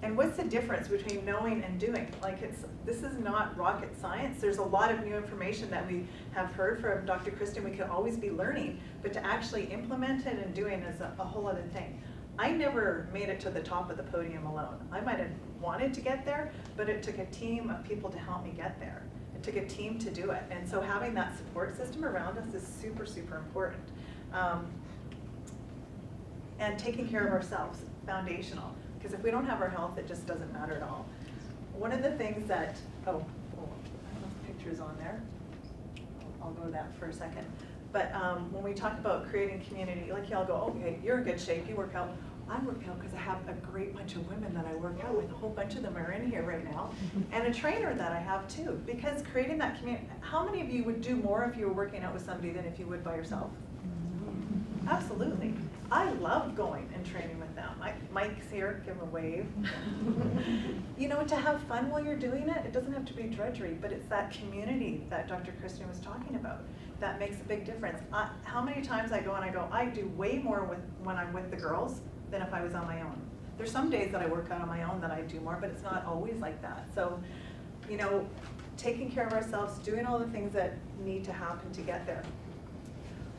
And what's the difference between knowing and doing? Like this is not rocket science. There's a lot of new information that we have heard from Dr. Christian. We can always be learning, but to actually implement it and doing is a whole other thing. I never made it to the top of the podium alone. I might have wanted to get there, but it took a team of people to help me get there. It took a team to do it. And so having that support system around us is super, super important. And taking care of ourselves, foundational. Because if we don't have our health, it just doesn't matter at all. One of the things that, I don't know if the picture's on there. I'll go to that for a second. But when we talk about creating community, like y'all go, okay, you're in good shape, you work out. I work out because I have a great bunch of women that I work out with. A whole bunch of them are in here right now. And a trainer that I have too. Because creating that community, how many of you would do more if you were working out with somebody than if you would by yourself? Absolutely. I love going and training with them. Mike's here, give him a wave. You know, to have fun while you're doing it, it doesn't have to be drudgery, but it's that community that Dr. Christian was talking about that makes a big difference. How many times I go and I do way more when I'm with the girls than if I was on my own. There's some days that I work out on my own that I do more, but it's not always like that. So, you know, taking care of ourselves, doing all the things that need to happen to get there.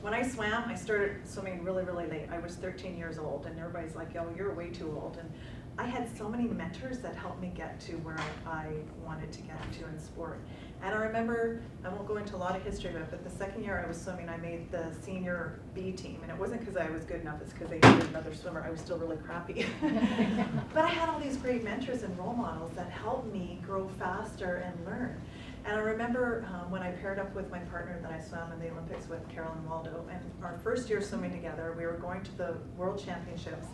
When I swam, I started swimming really, really late. I was 13 years old, and everybody's like, yo, you're way too old. And I had so many mentors that helped me get to where I wanted to get to in sport. And I remember, I won't go into a lot of history of it, but the second year I was swimming, I made the senior B team. And it wasn't because I was good enough, it's because they needed another swimmer. I was still really crappy. But I had all these great mentors and role models that helped me grow faster and learn. And I remember when I paired up with my partner that I swam in the Olympics with, Carolyn Waldo, and our first year swimming together, we were going to the World Championships.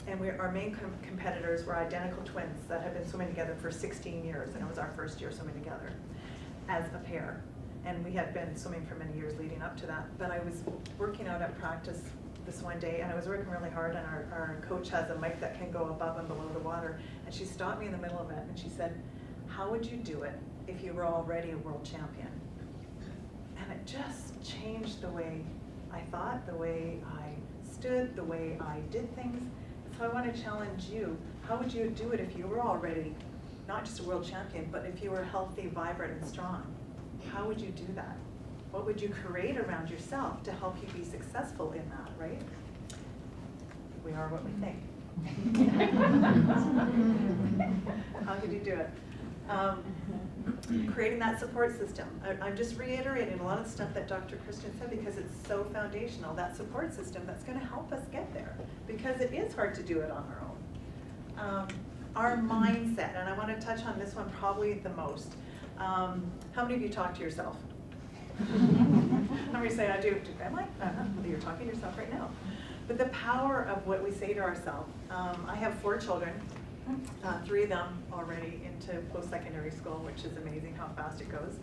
And our main competitors were identical twins that had been swimming together for 16 years, and it was our first year swimming together as a pair. And we had been swimming for many years leading up to that. But I was working out at practice this one day, and I was working really hard, and our coach has a mic that can go above and below the water. And she stopped me in the middle of it, and she said, how would you do it if you were already a world champion? And it just changed the way I thought, the way I stood, the way I did things. So I want to challenge you. How would you do it if you were already not just a world champion, but if you were healthy, vibrant, and strong? How would you do that? What would you create around yourself to help you be successful in that, right? We are what we think. How could you do it? Creating that support system. I'm just reiterating a lot of the stuff that Dr. Christian said because it's so foundational, that support system that's going to help us get there, because it is hard to do it on our own. Our mindset, and I want to touch on this one probably the most. How many of you talk to yourself? How many say, I do? Am I? You're talking to yourself right now. But the power of what we say to ourselves. I have 4 children. 3 of them already into post-secondary school, which is amazing how fast it goes.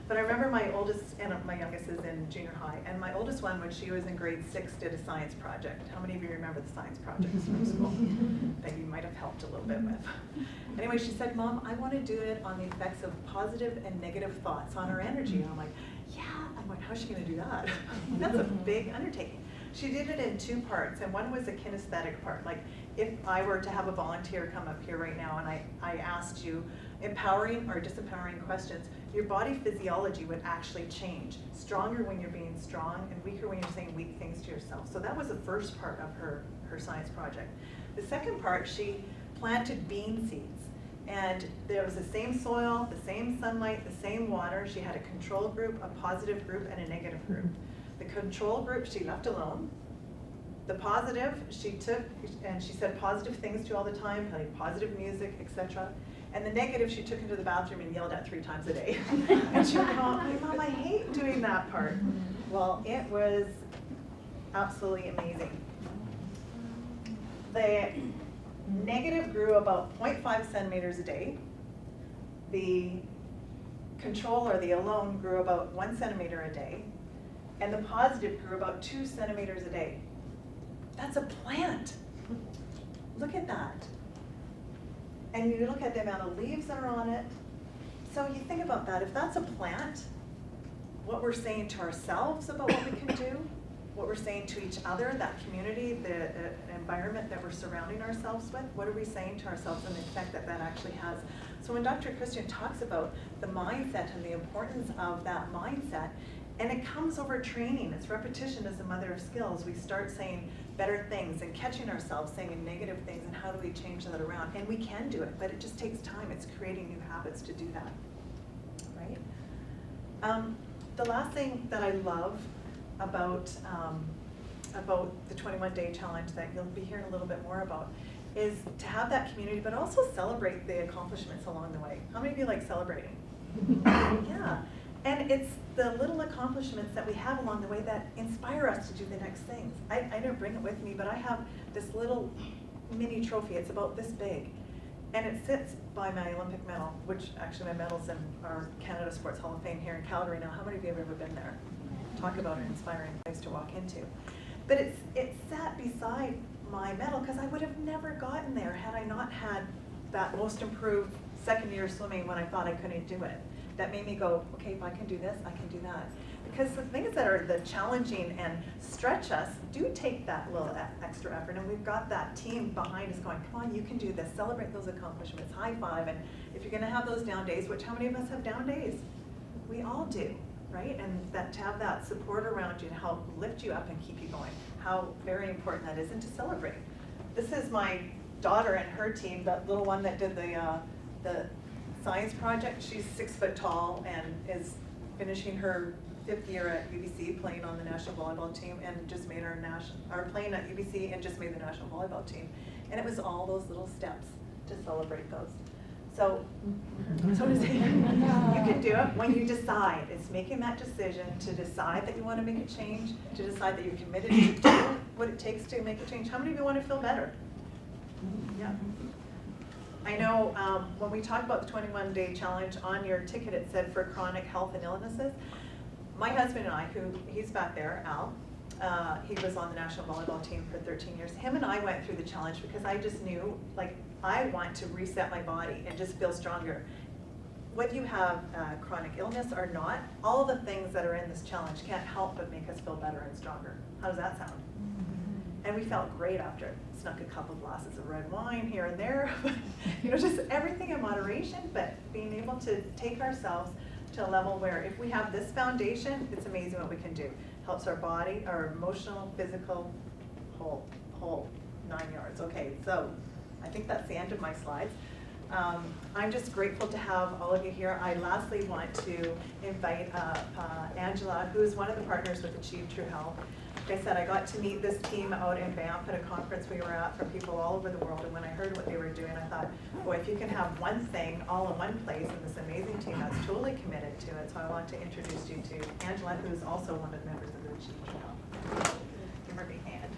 But I remember my oldest, and my youngest is in junior high, and my oldest one, when she was in grade 6, did a science project. How many of you remember the science projects from school that you might have helped a little bit with? Anyway, she said, Mom, I want to do it on the effects of positive and negative thoughts on our energy. And I'm like, yeah. I'm like, how's she going to do that? That's a big undertaking. She did it in 2 parts, and one was a kinesthetic part. Like, if I were to have a volunteer come up here right now and I asked you empowering or disempowering questions, your body physiology would actually change. Stronger when you're being strong, and weaker when you're saying weak things to yourself. So that was the first part of her science project. The second part, she planted bean seeds. And there was the same soil, the same sunlight, the same water. She had a control group, a positive group, and a negative group. The control group she left alone. The positive she took, and she said positive things to all the time, played positive music, etc. And the negative she took into the bathroom and yelled at 3 times a day. And she would go, Mom, I hate doing that part. Well, it was absolutely amazing. The negative grew about 0.5 centimeters a day. The control, or the alone, grew about 1 centimeter a day. And the positive grew about 2 centimeters a day. That's a plant. Look at that. And you look at the amount of leaves that are on it. So you think about that. If that's a plant, what we're saying to ourselves about what we can do, what we're saying to each other, that community, the environment that we're surrounding ourselves with, what are we saying to ourselves and the effect that that actually has. So when Dr. Christian talks about the mindset and the importance of that mindset, And it comes over training. It's repetition is the mother of skills. We start saying better things and catching ourselves saying negative things, and how do we change that around? And we can do it, but it just takes time. It's creating new habits to do that, right? The last thing that I love about the 21-day challenge that you'll be hearing a little bit more about is to have that community, but also celebrate the accomplishments along the way. How many of you like celebrating? Yeah. And it's the little accomplishments that we have along the way that inspire us to do the next things. I didn't bring it with me, but I have this little mini trophy. It's about this big. And it sits by my Olympic medal, which actually my medal's in our Canada Sports Hall of Fame here in Calgary now. How many of you have ever been there? Talk about an inspiring place to walk into. But it sat beside my medal because I would have never gotten there had I not had that most improved second year swimming when I thought I couldn't do it. That made me go, okay, if I can do this, I can do that. Because the things that are the challenging and stretch us do take that little extra effort, and we've got that team behind us going, come on, you can do this, celebrate those accomplishments, high five, and if you're gonna have those down days, which how many of us have down days? We all do, right? And that to have that support around you to help lift you up and keep you going, how very important that is, and to celebrate. This is my daughter and her team, that little one that did the science project. She's 6 foot tall and is finishing her 5th year at UBC, playing on the national volleyball team, and just made playing at UBC and just made the national volleyball team. And it was all those little steps to celebrate those. So to say, you can do it when you decide. It's making that decision to decide that you want to make a change, to decide that you're committed to do what it takes to make a change. How many of you want to feel better? Yeah. I know when we talk about the 21-day challenge, on your ticket it said for chronic health and illnesses. My husband and I, he's back there, Al, he was on the national volleyball team for 13 years. Him and I went through the challenge because I just knew, like, I want to reset my body and just feel stronger. Whether you have chronic illness or not, all the things that are in this challenge can't help but make us feel better and stronger. How does that sound? And we felt great after it. Snuck a couple glasses of red wine here and there, you know, just everything in moderation, but being able to take ourselves to a level where if we have this foundation, it's amazing what we can do. Helps our body, our emotional, physical, whole 9 yards. Okay, so I think that's the end of my slides. I'm just grateful to have all of you here. I lastly want to invite Angela, who is one of the partners with Achieve True Health. Like I said, I got to meet this team out in Banff at a conference we were at from people all over the world, and when I heard what they were doing, I thought, boy, if you can have one thing all in one place and this amazing team that's totally committed to it. So I want to introduce you to Angela, who is also one of the members of the Achieve True Health. Give her a big hand.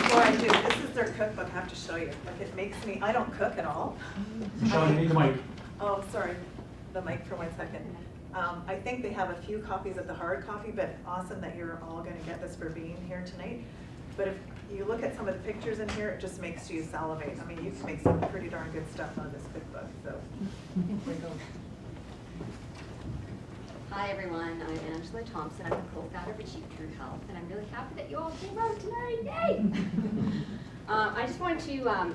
Before I do, this is their cookbook. I have to show you. Like, it makes me, I don't cook at all. Michal, you need the mic. Oh, sorry, the mic for 1 second. I think they have a few copies of the hard copy, but awesome that you're all going to get this for being here tonight. But if you look at some of the pictures in here, it just makes you salivate. I mean, you can make some pretty darn good stuff out of this cookbook. So here we go. Hi everyone, I'm Angella Thompson. I'm the co-founder of Achieve True Health, and I'm really happy that you all came out tonight. Yay! I just wanted to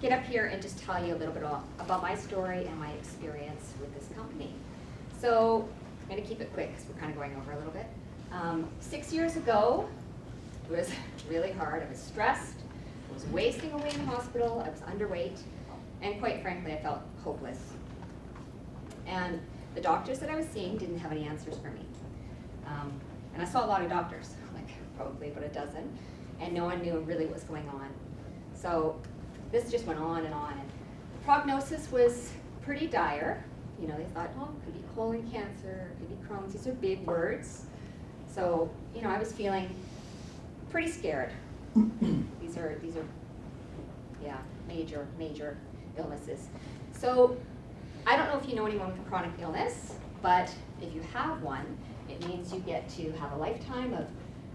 get up here and just tell you a little bit about my story and my experience with this company. So I'm going to keep it quick because we're kind of going over a little bit. 6 years ago, it was really hard. I was stressed. I was wasting away in the hospital. I was underweight. And quite frankly, I felt hopeless. And the doctors that I was seeing didn't have any answers for me. And I saw a lot of doctors, like probably about a dozen, and no one knew really what was going on. So this just went on and on. And the prognosis was pretty dire. You know, they thought, oh, it could be colon cancer, it could be Crohn's. These are big words. So, you know, I was feeling pretty scared. These are, yeah, major illnesses. So I don't know if you know anyone with a chronic illness, but if you have one, it means you get to have a lifetime of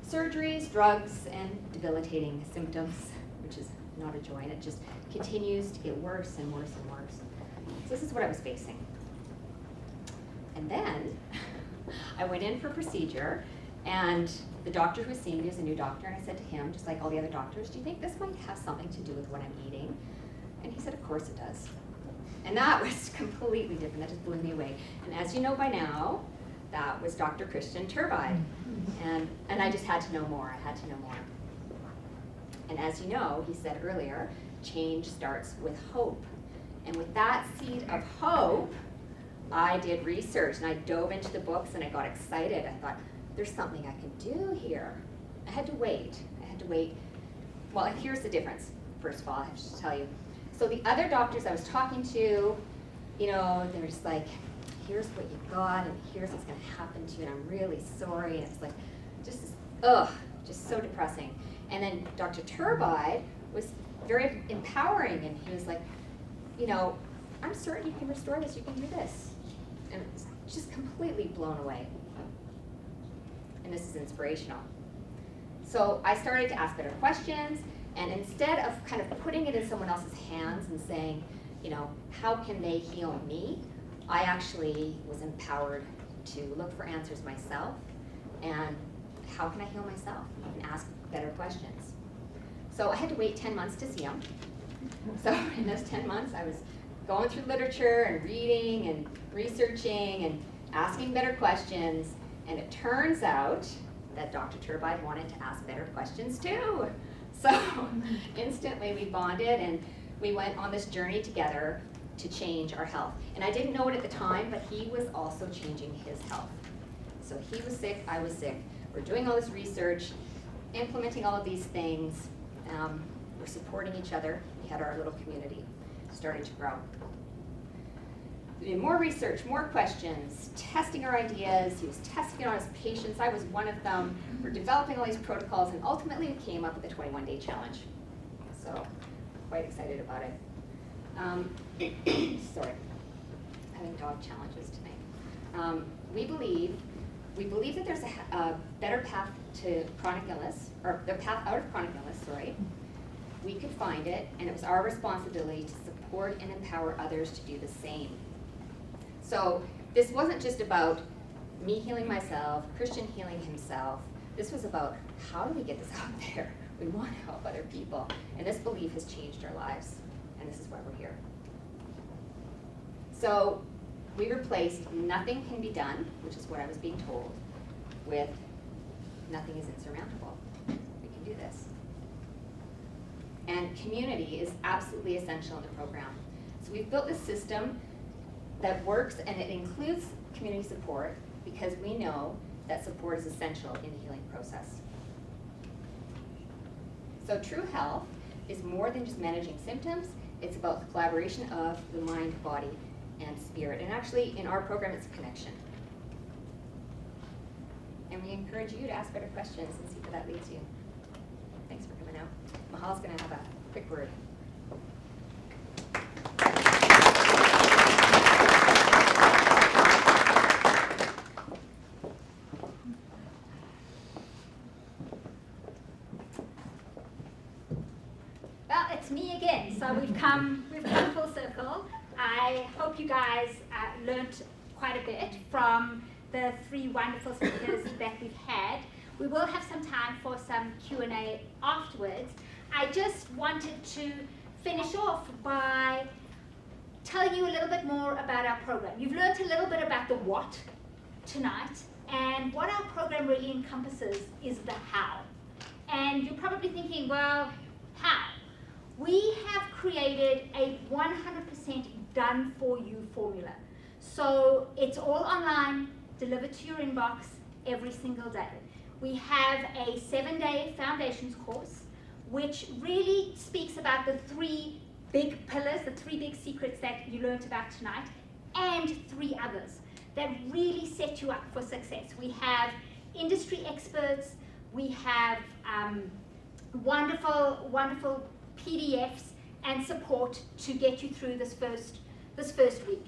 surgeries, drugs, and debilitating symptoms, which is not a joy, and it just continues to get worse and worse and worse. So this is what I was facing. And then I went in for a procedure, and the doctor who was seeing me was a new doctor, and I said to him, just like all the other doctors, do you think this might have something to do with what I'm eating? And he said, of course it does. And that was completely different. That just blew me away. And as you know by now, that was Dr. Christian Turbide. And I just had to know more. I had to know more. And as you know, he said earlier, change starts with hope. And with that seed of hope, I did research and I dove into the books and I got excited. I thought, there's something I can do here. I had to wait. I had to wait. Well, here's the difference, first of all, I have to tell you. So the other doctors I was talking to, you know, they were just like, here's what you got and here's what's going to happen to you and I'm really sorry. And it's like, just so depressing. And then Dr. Turbide was very empowering and he was like, you know, I'm certain you can restore this, you can do this. And it was just completely blown away. And this is inspirational. So I started to ask better questions, and instead of kind of putting it in someone else's hands and saying, you know, how can they heal me? I actually was empowered to look for answers myself, and how can I heal myself? And ask better questions. So I had to wait 10 months to see him. So in those 10 months, I was going through literature and reading and researching and asking better questions, and it turns out that Dr. Turbide wanted to ask better questions too. So instantly we bonded and we went on this journey together to change our health. And I didn't know it at the time, but he was also changing his health. So he was sick, I was sick. We're doing all this research, implementing all of these things. We're supporting each other. We had our little community starting to grow. We did more research, more questions, testing our ideas. He was testing it on his patients. I was one of them. We're developing all these protocols, and ultimately we came up with the 21-day challenge. So I'm quite excited about it. Sorry, having dog challenges tonight. We believe that there's a better path to chronic illness, or the path out of chronic illness, sorry. We could find it, and it was our responsibility to support and empower others to do the same. So this wasn't just about me healing myself, Christian healing himself. This was about how do we get this out there? We want to help other people. And this belief has changed our lives, and this is why we're here. So we replaced nothing can be done, which is what I was being told, with nothing is insurmountable. We can do this. And community is absolutely essential in the program. So we've built this system that works, and it includes community support because we know that support is essential in the healing process. So true health is more than just managing symptoms. It's about the collaboration of the mind, body, and spirit. And actually, in our program, it's a connection. And we encourage you to ask better questions and see where that leads you. Thanks for coming out. Mahal's going to have a quick word. Well, it's me again. So we've come full circle. I hope you guys learnt quite a bit from the three wonderful speakers that we've had. We will have some time for some Q&A afterwards. I just wanted to finish off by telling you a little bit more about our program. You've learned a little bit about the what tonight, and what our program really encompasses is the how. And you're probably thinking, well, how? We have created a 100% done-for-you formula. So it's all online, delivered to your inbox every single day. We have a 7-day foundations course, which really speaks about the 3 big pillars, the 3 big secrets that you learned about tonight, and 3 others that really set you up for success. We have industry experts, we have wonderful, wonderful PDFs and support to get you through this first week.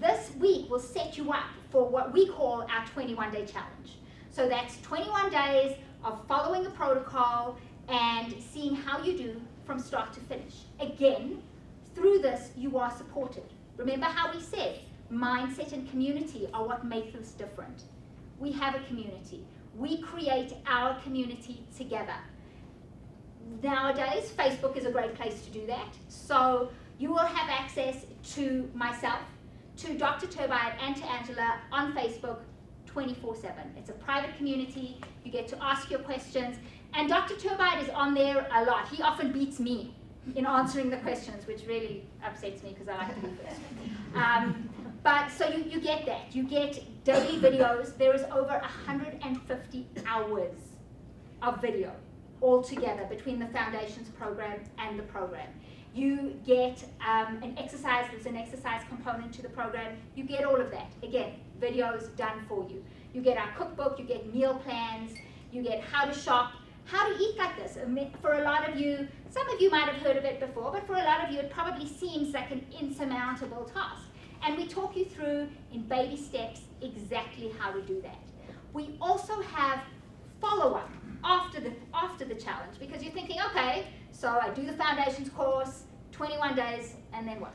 This week will set you up for what we call our 21-day challenge. So that's 21 days of following a protocol and seeing how you do from start to finish. Again, through this, you are supported. Remember how we said mindset and community are what make this different. We have a community. We create our community together. Nowadays, Facebook is a great place to do that. So you will have access to myself, to Dr. Turbide, and to Angela on Facebook 24/7. It's a private community. You get to ask your questions. And Dr. Turbide is on there a lot. He often beats me in answering the questions, which really upsets me because I like to be first. But so you get that. You get daily videos. There is over 150 hours of video altogether between the Foundations program and the program. You get an exercise, there's an exercise component to the program. You get all of that. Again, videos done for you. You get our cookbook, you get meal plans, you get how to shop, how to eat like this. For a lot of you, some of you might have heard of it before, but for a lot of you it probably seems like an insurmountable task. And we talk you through in baby steps exactly how to do that. We also have follow-up after the challenge, because you're thinking, okay, so I do the Foundations course, 21 days, and then what?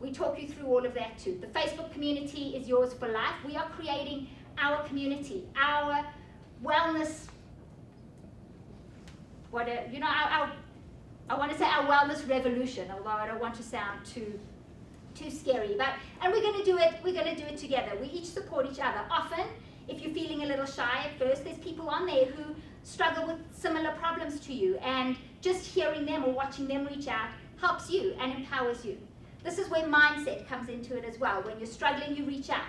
We talk you through all of that too. The Facebook community is yours for life. We are creating our community, our wellness, I want to say our wellness revolution, although I don't want to sound too scary. And we're going to do it together. We each support each other. Often, if you're feeling a little shy at first, there's people on there who struggle with similar problems to you, and just hearing them or watching them reach out helps you and empowers you. This is where mindset comes into it as well. When you're struggling, you reach out.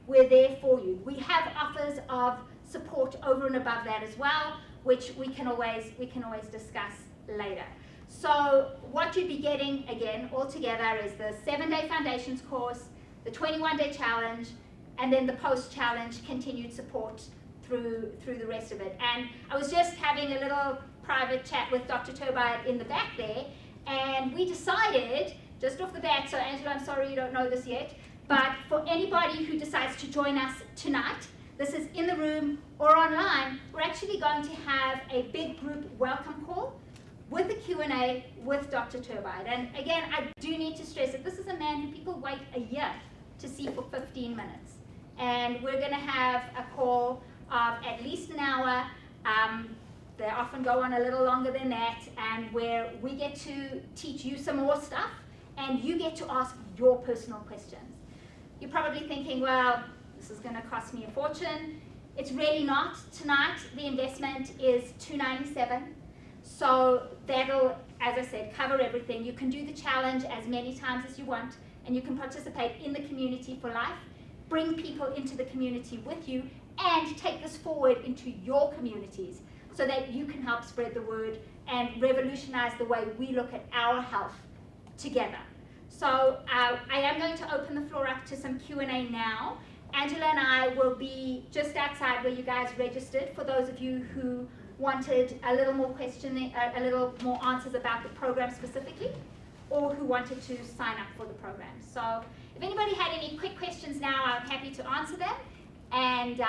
We're there for you. We have offers of support over and above that as well, which we can always discuss later. So what you'd be getting, again, all together is the 7-day Foundations course, the 21-day challenge, and then the post-challenge continued support through the rest of it. And I was just having a little private chat with Dr. Turbide in the back there, and we decided, just off the bat, so Angela, I'm sorry you don't know this yet, but for anybody who decides to join us tonight, this is in the room or online, we're actually going to have a big group welcome call with a Q&A with Dr. Turbide. And again, I do need to stress that this is a man who people wait a year to see for 15 minutes. And we're going to have a call of at least an hour. They often go on a little longer than that, and where we get to teach you some more stuff, and you get to ask your personal questions. You're probably thinking, well, this is going to cost me a fortune. It's really not. Tonight, the investment is $297. So that'll, as I said, cover everything. You can do the challenge as many times as you want, and you can participate in the community for life, bring people into the community with you, and take this forward into your communities so that you can help spread the word and revolutionize the way we look at our health together. So I am going to open the floor up to some Q&A now. Angela and I will be just outside where you guys registered, for those of you who wanted a little more a little more answers about the program specifically, or who wanted to sign up for the program. So if anybody had any quick questions now, I'm happy to answer them. And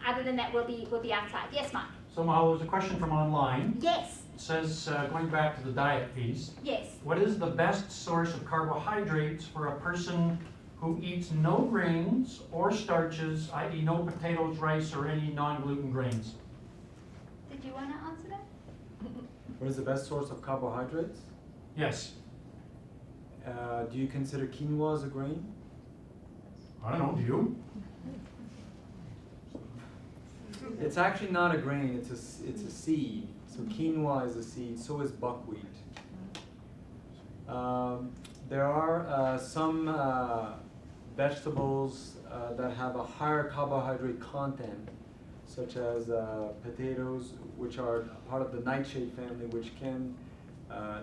other than that, we'll be outside. Yes, Mike? So Mahalo, there's a question from online. Yes. It says, going back to the diet piece, Yes. what is the best source of carbohydrates for a person who eats no grains or starches, i.e. no potatoes, rice, or any non-gluten grains? Did you want to answer that? What is the best source of carbohydrates? Yes. Do you consider quinoa as a grain? I don't know, do you? It's actually not a grain, it's a seed. So quinoa is a seed, so is buckwheat. There are some vegetables that have a higher carbohydrate content, such as potatoes, which are part of the nightshade family, which can,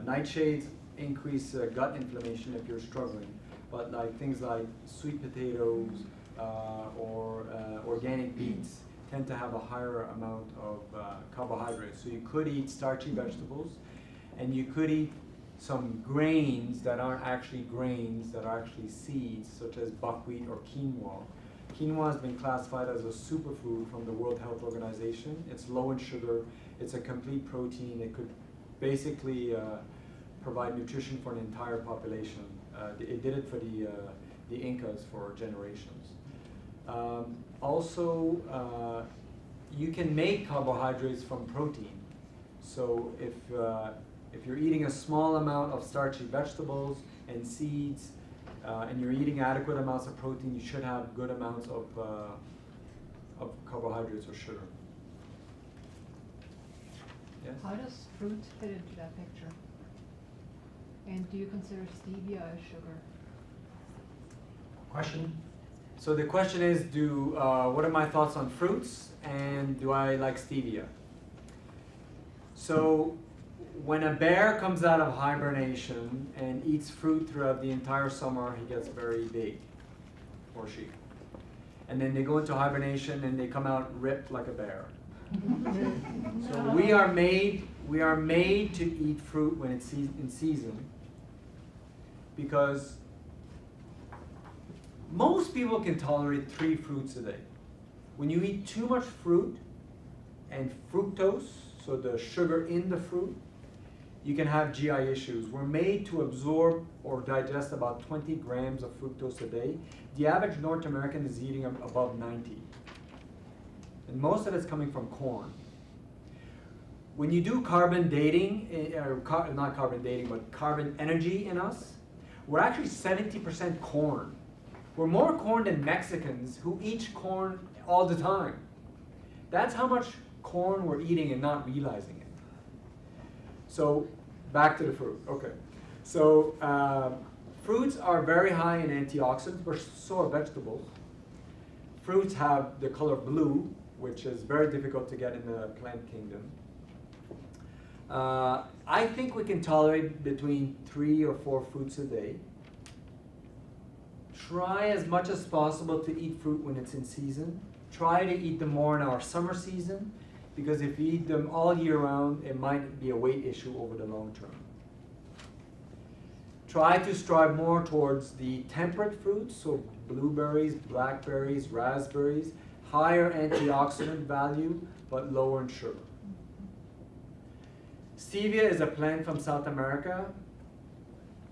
nightshades increase gut inflammation if you're struggling. But like things like sweet potatoes or organic beets tend to have a higher amount of carbohydrates. So you could eat starchy vegetables, and you could eat some grains that aren't actually grains, that are actually seeds, such as buckwheat or quinoa. Quinoa has been classified as a superfood from the World Health Organization. It's low in sugar, it's a complete protein. It could basically provide nutrition for an entire population. It did it for the Incas for generations. Also, you can make carbohydrates from protein. So If you're eating a small amount of starchy vegetables and seeds, and you're eating adequate amounts of protein, you should have good amounts of carbohydrates or sugar. Yes? How does fruit fit into that picture? And do you consider stevia as sugar? Question? So the question is, what are my thoughts on fruits, and do I like stevia? So when a bear comes out of hibernation and eats fruit throughout the entire summer, he gets very big, or she. And then they go into hibernation and they come out ripped like a bear. So we are made to eat fruit when it's in season, because most people can tolerate 3 fruits a day. When you eat too much fruit and fructose, so the sugar in the fruit, you can have GI issues. We're made to absorb or digest about 20 grams of fructose a day. The average North American is eating above 90. And most of it's coming from corn. When you do carbon dating, not carbon dating, but carbon energy in us, we're actually 70% corn. We're more corn than Mexicans who eat corn all the time. That's how much corn we're eating and not realizing it. So back to the fruit. Okay. So fruits are very high in antioxidants, but so are vegetables. Fruits have the color blue, which is very difficult to get in the plant kingdom. I think we can tolerate between 3 or 4 fruits a day. Try as much as possible to eat fruit when it's in season. Try to eat them more in our summer season, because if you eat them all year round, it might be a weight issue over the long term. Try to strive more towards the temperate fruits, so blueberries, blackberries, raspberries, higher antioxidant value, but lower in sugar. Stevia is a plant from South America.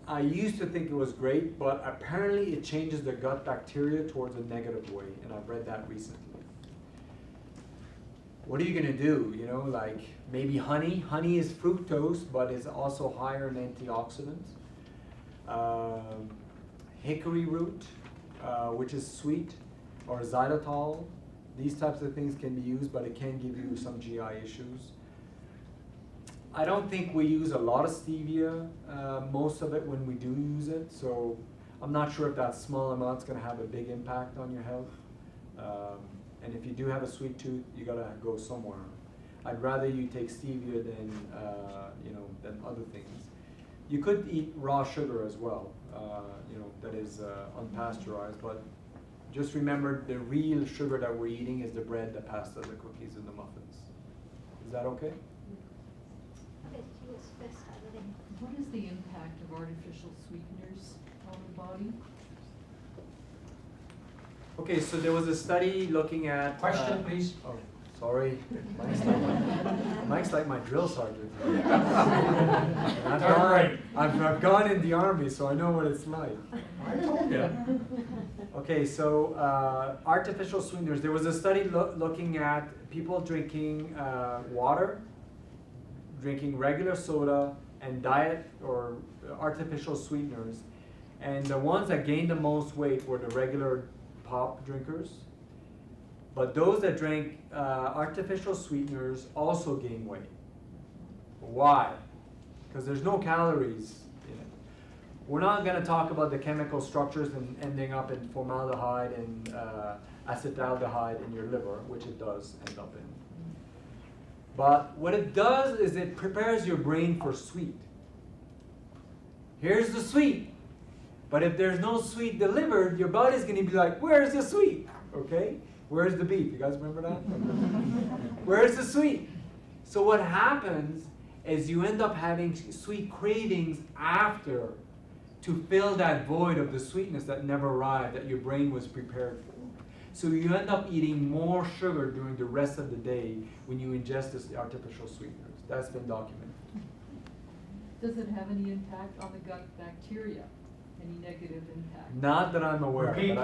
I used to think it was great, but apparently it changes the gut bacteria towards a negative way, and I've read that recently. What are you gonna do? You know, like maybe honey. Honey is fructose, but is also higher in antioxidants. Hickory root, which is sweet, or xylitol. These types of things can be used, but it can give you some GI issues. I don't think we use a lot of stevia, most of it when we do use it, so I'm not sure if that small amount's gonna have a big impact on your health. And if you do have a sweet tooth, you gotta go somewhere. I'd rather you take stevia than, than other things. You could eat raw sugar as well, that is unpasteurized, but just remember the real sugar that we're eating is the bread, the pasta, the cookies, and the muffins. Is that okay? What is the impact of artificial sweeteners on the body? Okay, so there was a study looking at... Question, please. Oh, sorry. Mike's like my drill sergeant. I've gone in the Army, so I know what it's like. I told you. Okay, so artificial sweeteners. There was a study looking at people drinking water, drinking regular soda, and diet or artificial sweeteners. And the ones that gained the most weight were the regular pop drinkers. But those that drank artificial sweeteners also gained weight. Why? Because there's no calories in it. We're not going to talk about the chemical structures and ending up in formaldehyde and acetaldehyde in your liver, which it does end up in. But what it does is it prepares your brain for sweet. Here's the sweet. But if there's no sweet delivered, your body's going to be like, where's the sweet? Okay? Where's the beef? You guys remember that? Where's the sweet? So what happens is you end up having sweet cravings after to fill that void of the sweetness that never arrived, that your brain was prepared for. So you end up eating more sugar during the rest of the day when you ingest this artificial sweeteners. That's been documented. Does it have any impact on the gut bacteria? Any negative impact? Not that I'm aware. Repeat.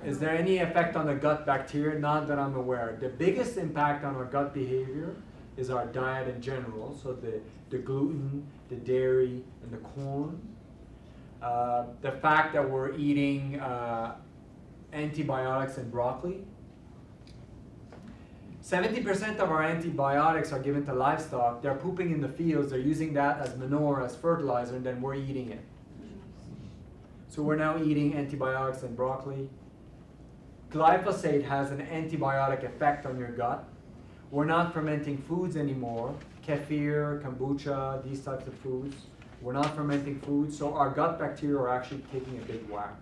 Is there any effect on the gut bacteria? Not that I'm aware. The biggest impact on our gut behavior is our diet in general, so the gluten, the dairy, and the corn. The fact that we're eating antibiotics and broccoli. 70% of our antibiotics are given to livestock. They're pooping in the fields, they're using that as manure, as fertilizer, and then we're eating it. So we're now eating antibiotics and broccoli. Glyphosate has an antibiotic effect on your gut. We're not fermenting foods anymore. Kefir, kombucha, these types of foods. We're not fermenting foods, so our gut bacteria are actually taking a big whack.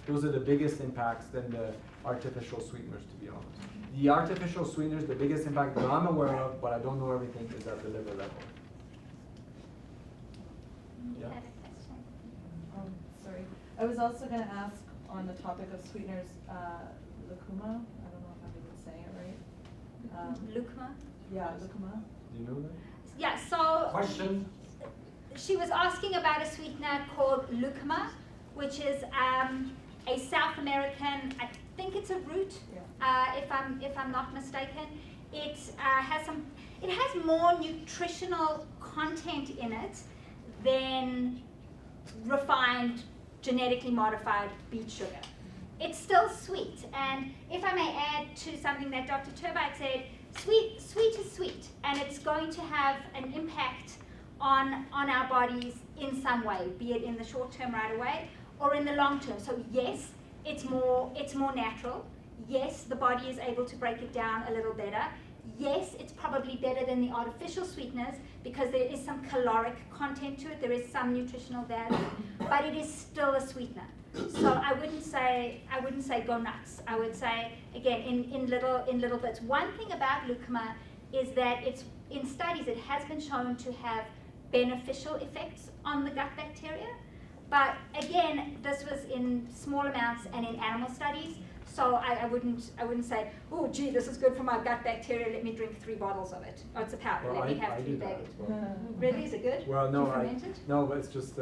Those are the biggest impacts than the artificial sweeteners, to be honest. The artificial sweeteners, the biggest impact that I'm aware of, but I don't know everything, is at the liver level. You Yeah. had a question? Sorry. I was also going to ask on the topic of sweeteners, lucuma. I don't know if I'm even saying it right. Lucuma? Yeah, lucuma. Do you know that? Yeah, so Question? she was asking about a sweetener called lucuma, which is a South American, I think it's a root, if I'm not mistaken. It has more nutritional content in it than refined, genetically modified beet sugar. It's still sweet, and if I may add to something that Dr. Turbide said, sweet is sweet, and it's going to have an impact on our bodies in some way, be it in the short term right away or in the long term. So yes, it's more natural. Yes, the body is able to break it down a little better. Yes, it's probably better than the artificial sweeteners because there is some caloric content to it, there is some nutritional value, but it is still a sweetener. So I wouldn't say go nuts. I would say, again, in little bits. One thing about lucuma is that it's in studies it has been shown to have beneficial effects on the gut bacteria. But again, this was in small amounts and in animal studies. So I wouldn't say, oh gee, this is good for my gut bacteria, let me drink 3 bottles of it. Oh, it's a powder, Well, let me I have 3 do that bags. as well. Really, is it good? Well, Do no, you ferment it? no, but it's just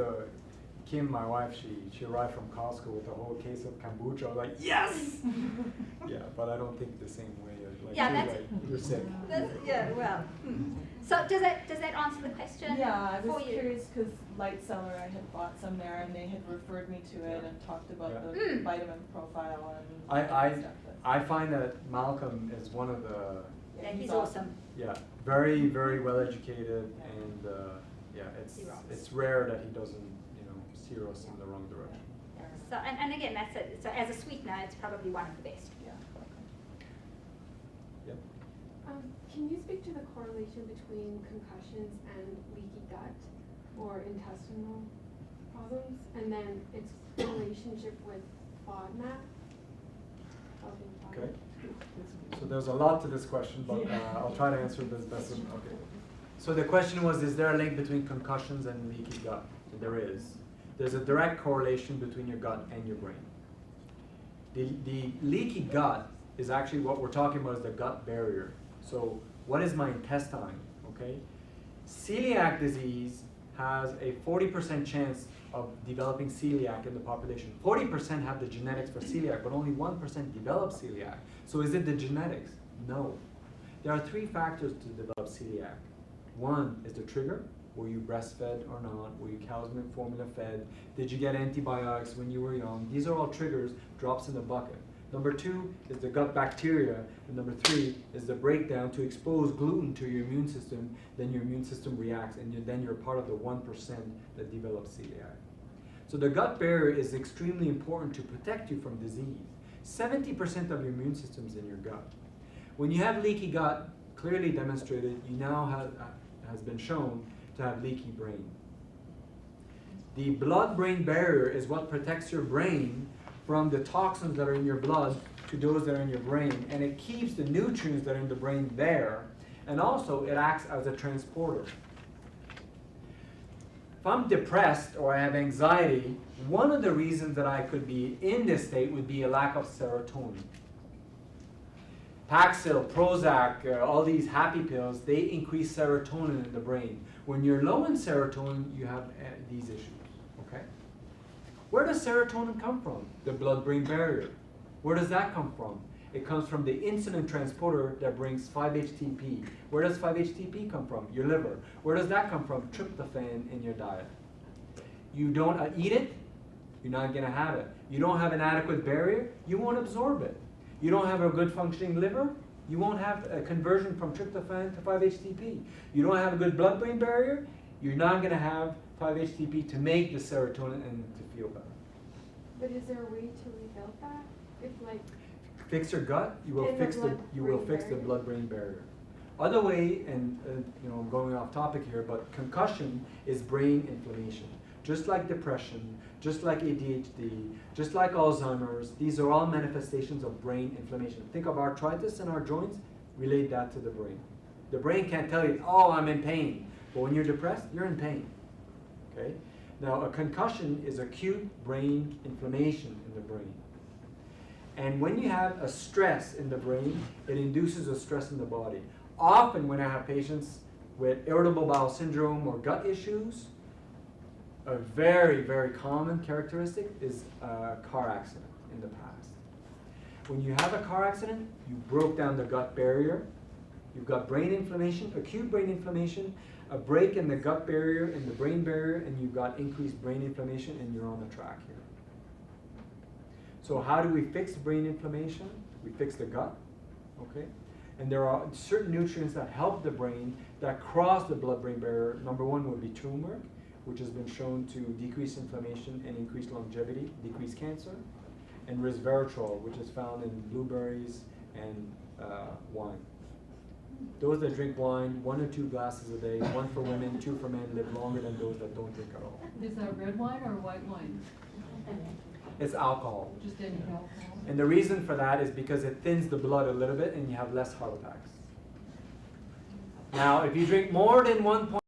Kim, my wife, she arrived from Costco with a whole case of kombucha. I was like, yes! Yeah, but I don't think the same way. Like, Yeah, she's that's- like, you're sick. Yeah, well. So does that answer the question? Yeah, I for was you? curious because Light Cellar, I had bought some there and they had referred me to it and talked about Yeah. the vitamin profile and I stuff. I find that Malcolm is one of the, Yeah, he's awesome. yeah, very, very well educated, and yeah, He rocks. it's rare that he doesn't, steer us in the wrong direction. So and again, that's it. So as a sweetener, it's probably one of the best. Yeah. Yep. Can you speak to the correlation between concussions and leaky gut or intestinal problems, and then its relationship with FODMAP? Okay. So there's a lot to this question, but I'll try to answer this best. Okay. So the question was, is there a link between concussions and leaky gut? There is. There's a direct correlation between your gut and your brain. The leaky gut is actually what we're talking about is the gut barrier. So what is my intestine, okay? Celiac disease has a 40% chance of developing celiac in the population. 40% have the genetics for celiac, but only 1% develop celiac. So is it the genetics? No. There are 3 factors to develop celiac. One is the trigger. Were you breastfed or not? Were you cow's milk formula fed? Did you get antibiotics when you were young? These are all triggers, drops in the bucket. Number 2 is the gut bacteria, and number 3 is the breakdown to expose gluten to your immune system. Then your immune system reacts, and then you're part of the 1% that develops celiac. So the gut barrier is extremely important to protect you from disease. 70% of your immune system is in your gut. When you have leaky gut, clearly demonstrated, you now has been shown to have leaky brain. The blood-brain barrier is what protects your brain from the toxins that are in your blood to those that are in your brain, and it keeps the nutrients that are in the brain there, and also it acts as a transporter. If I'm depressed or I have anxiety, one of the reasons that I could be in this state would be a lack of serotonin. Paxil, Prozac, all these happy pills, they increase serotonin in the brain. When you're low in serotonin, you have these issues, okay? Where does serotonin come from? The blood-brain barrier. Where does that come from? It comes from the insulin transporter that brings 5-HTP. Where does 5-HTP come from? Your liver. Where does that come from? Tryptophan in your diet. You don't eat it, you're not going to have it. You don't have an adequate barrier, you won't absorb it. You don't have a good functioning liver, you won't have a conversion from tryptophan to 5-HTP. You don't have a good blood-brain barrier, you're not going to have 5-HTP to make the serotonin and to feel better. But is there a way to rebuild that? If like, Fix your gut, you will And the fix the blood-brain barrier. blood-brain barrier. Other way, and you know, I'm going off topic here, but concussion is brain inflammation. Just like depression, just like ADHD, just like Alzheimer's, these are all manifestations of brain inflammation. Think of arthritis in our joints, relate that to the brain. The brain can't tell you, oh, I'm in pain. But when you're depressed, you're in pain. Okay? Now, a concussion is acute brain inflammation in the brain. And when you have a stress in the brain, it induces a stress in the body. Often when I have patients with irritable bowel syndrome or gut issues, a very, very common characteristic is a car accident in the past. When you have a car accident, you broke down the gut barrier, you've got brain inflammation, acute brain inflammation, a break in the gut barrier and the brain barrier, and you've got increased brain inflammation, and you're on the track here. So how do we fix brain inflammation? We fix the gut, okay? And there are certain nutrients that help the brain that cross the blood-brain barrier. Number one would be turmeric, which has been shown to decrease inflammation and increase longevity, decrease cancer. And resveratrol, which is found in blueberries and wine. Those that drink wine, 1 or 2 glasses a day, 1 for women, 2 for men, live longer than those that don't drink at all. Is that red wine or white wine? It's alcohol. Just any alcohol? And the reason for that is because it thins the blood a little bit and you have less heart attacks. Now, if you drink more than 1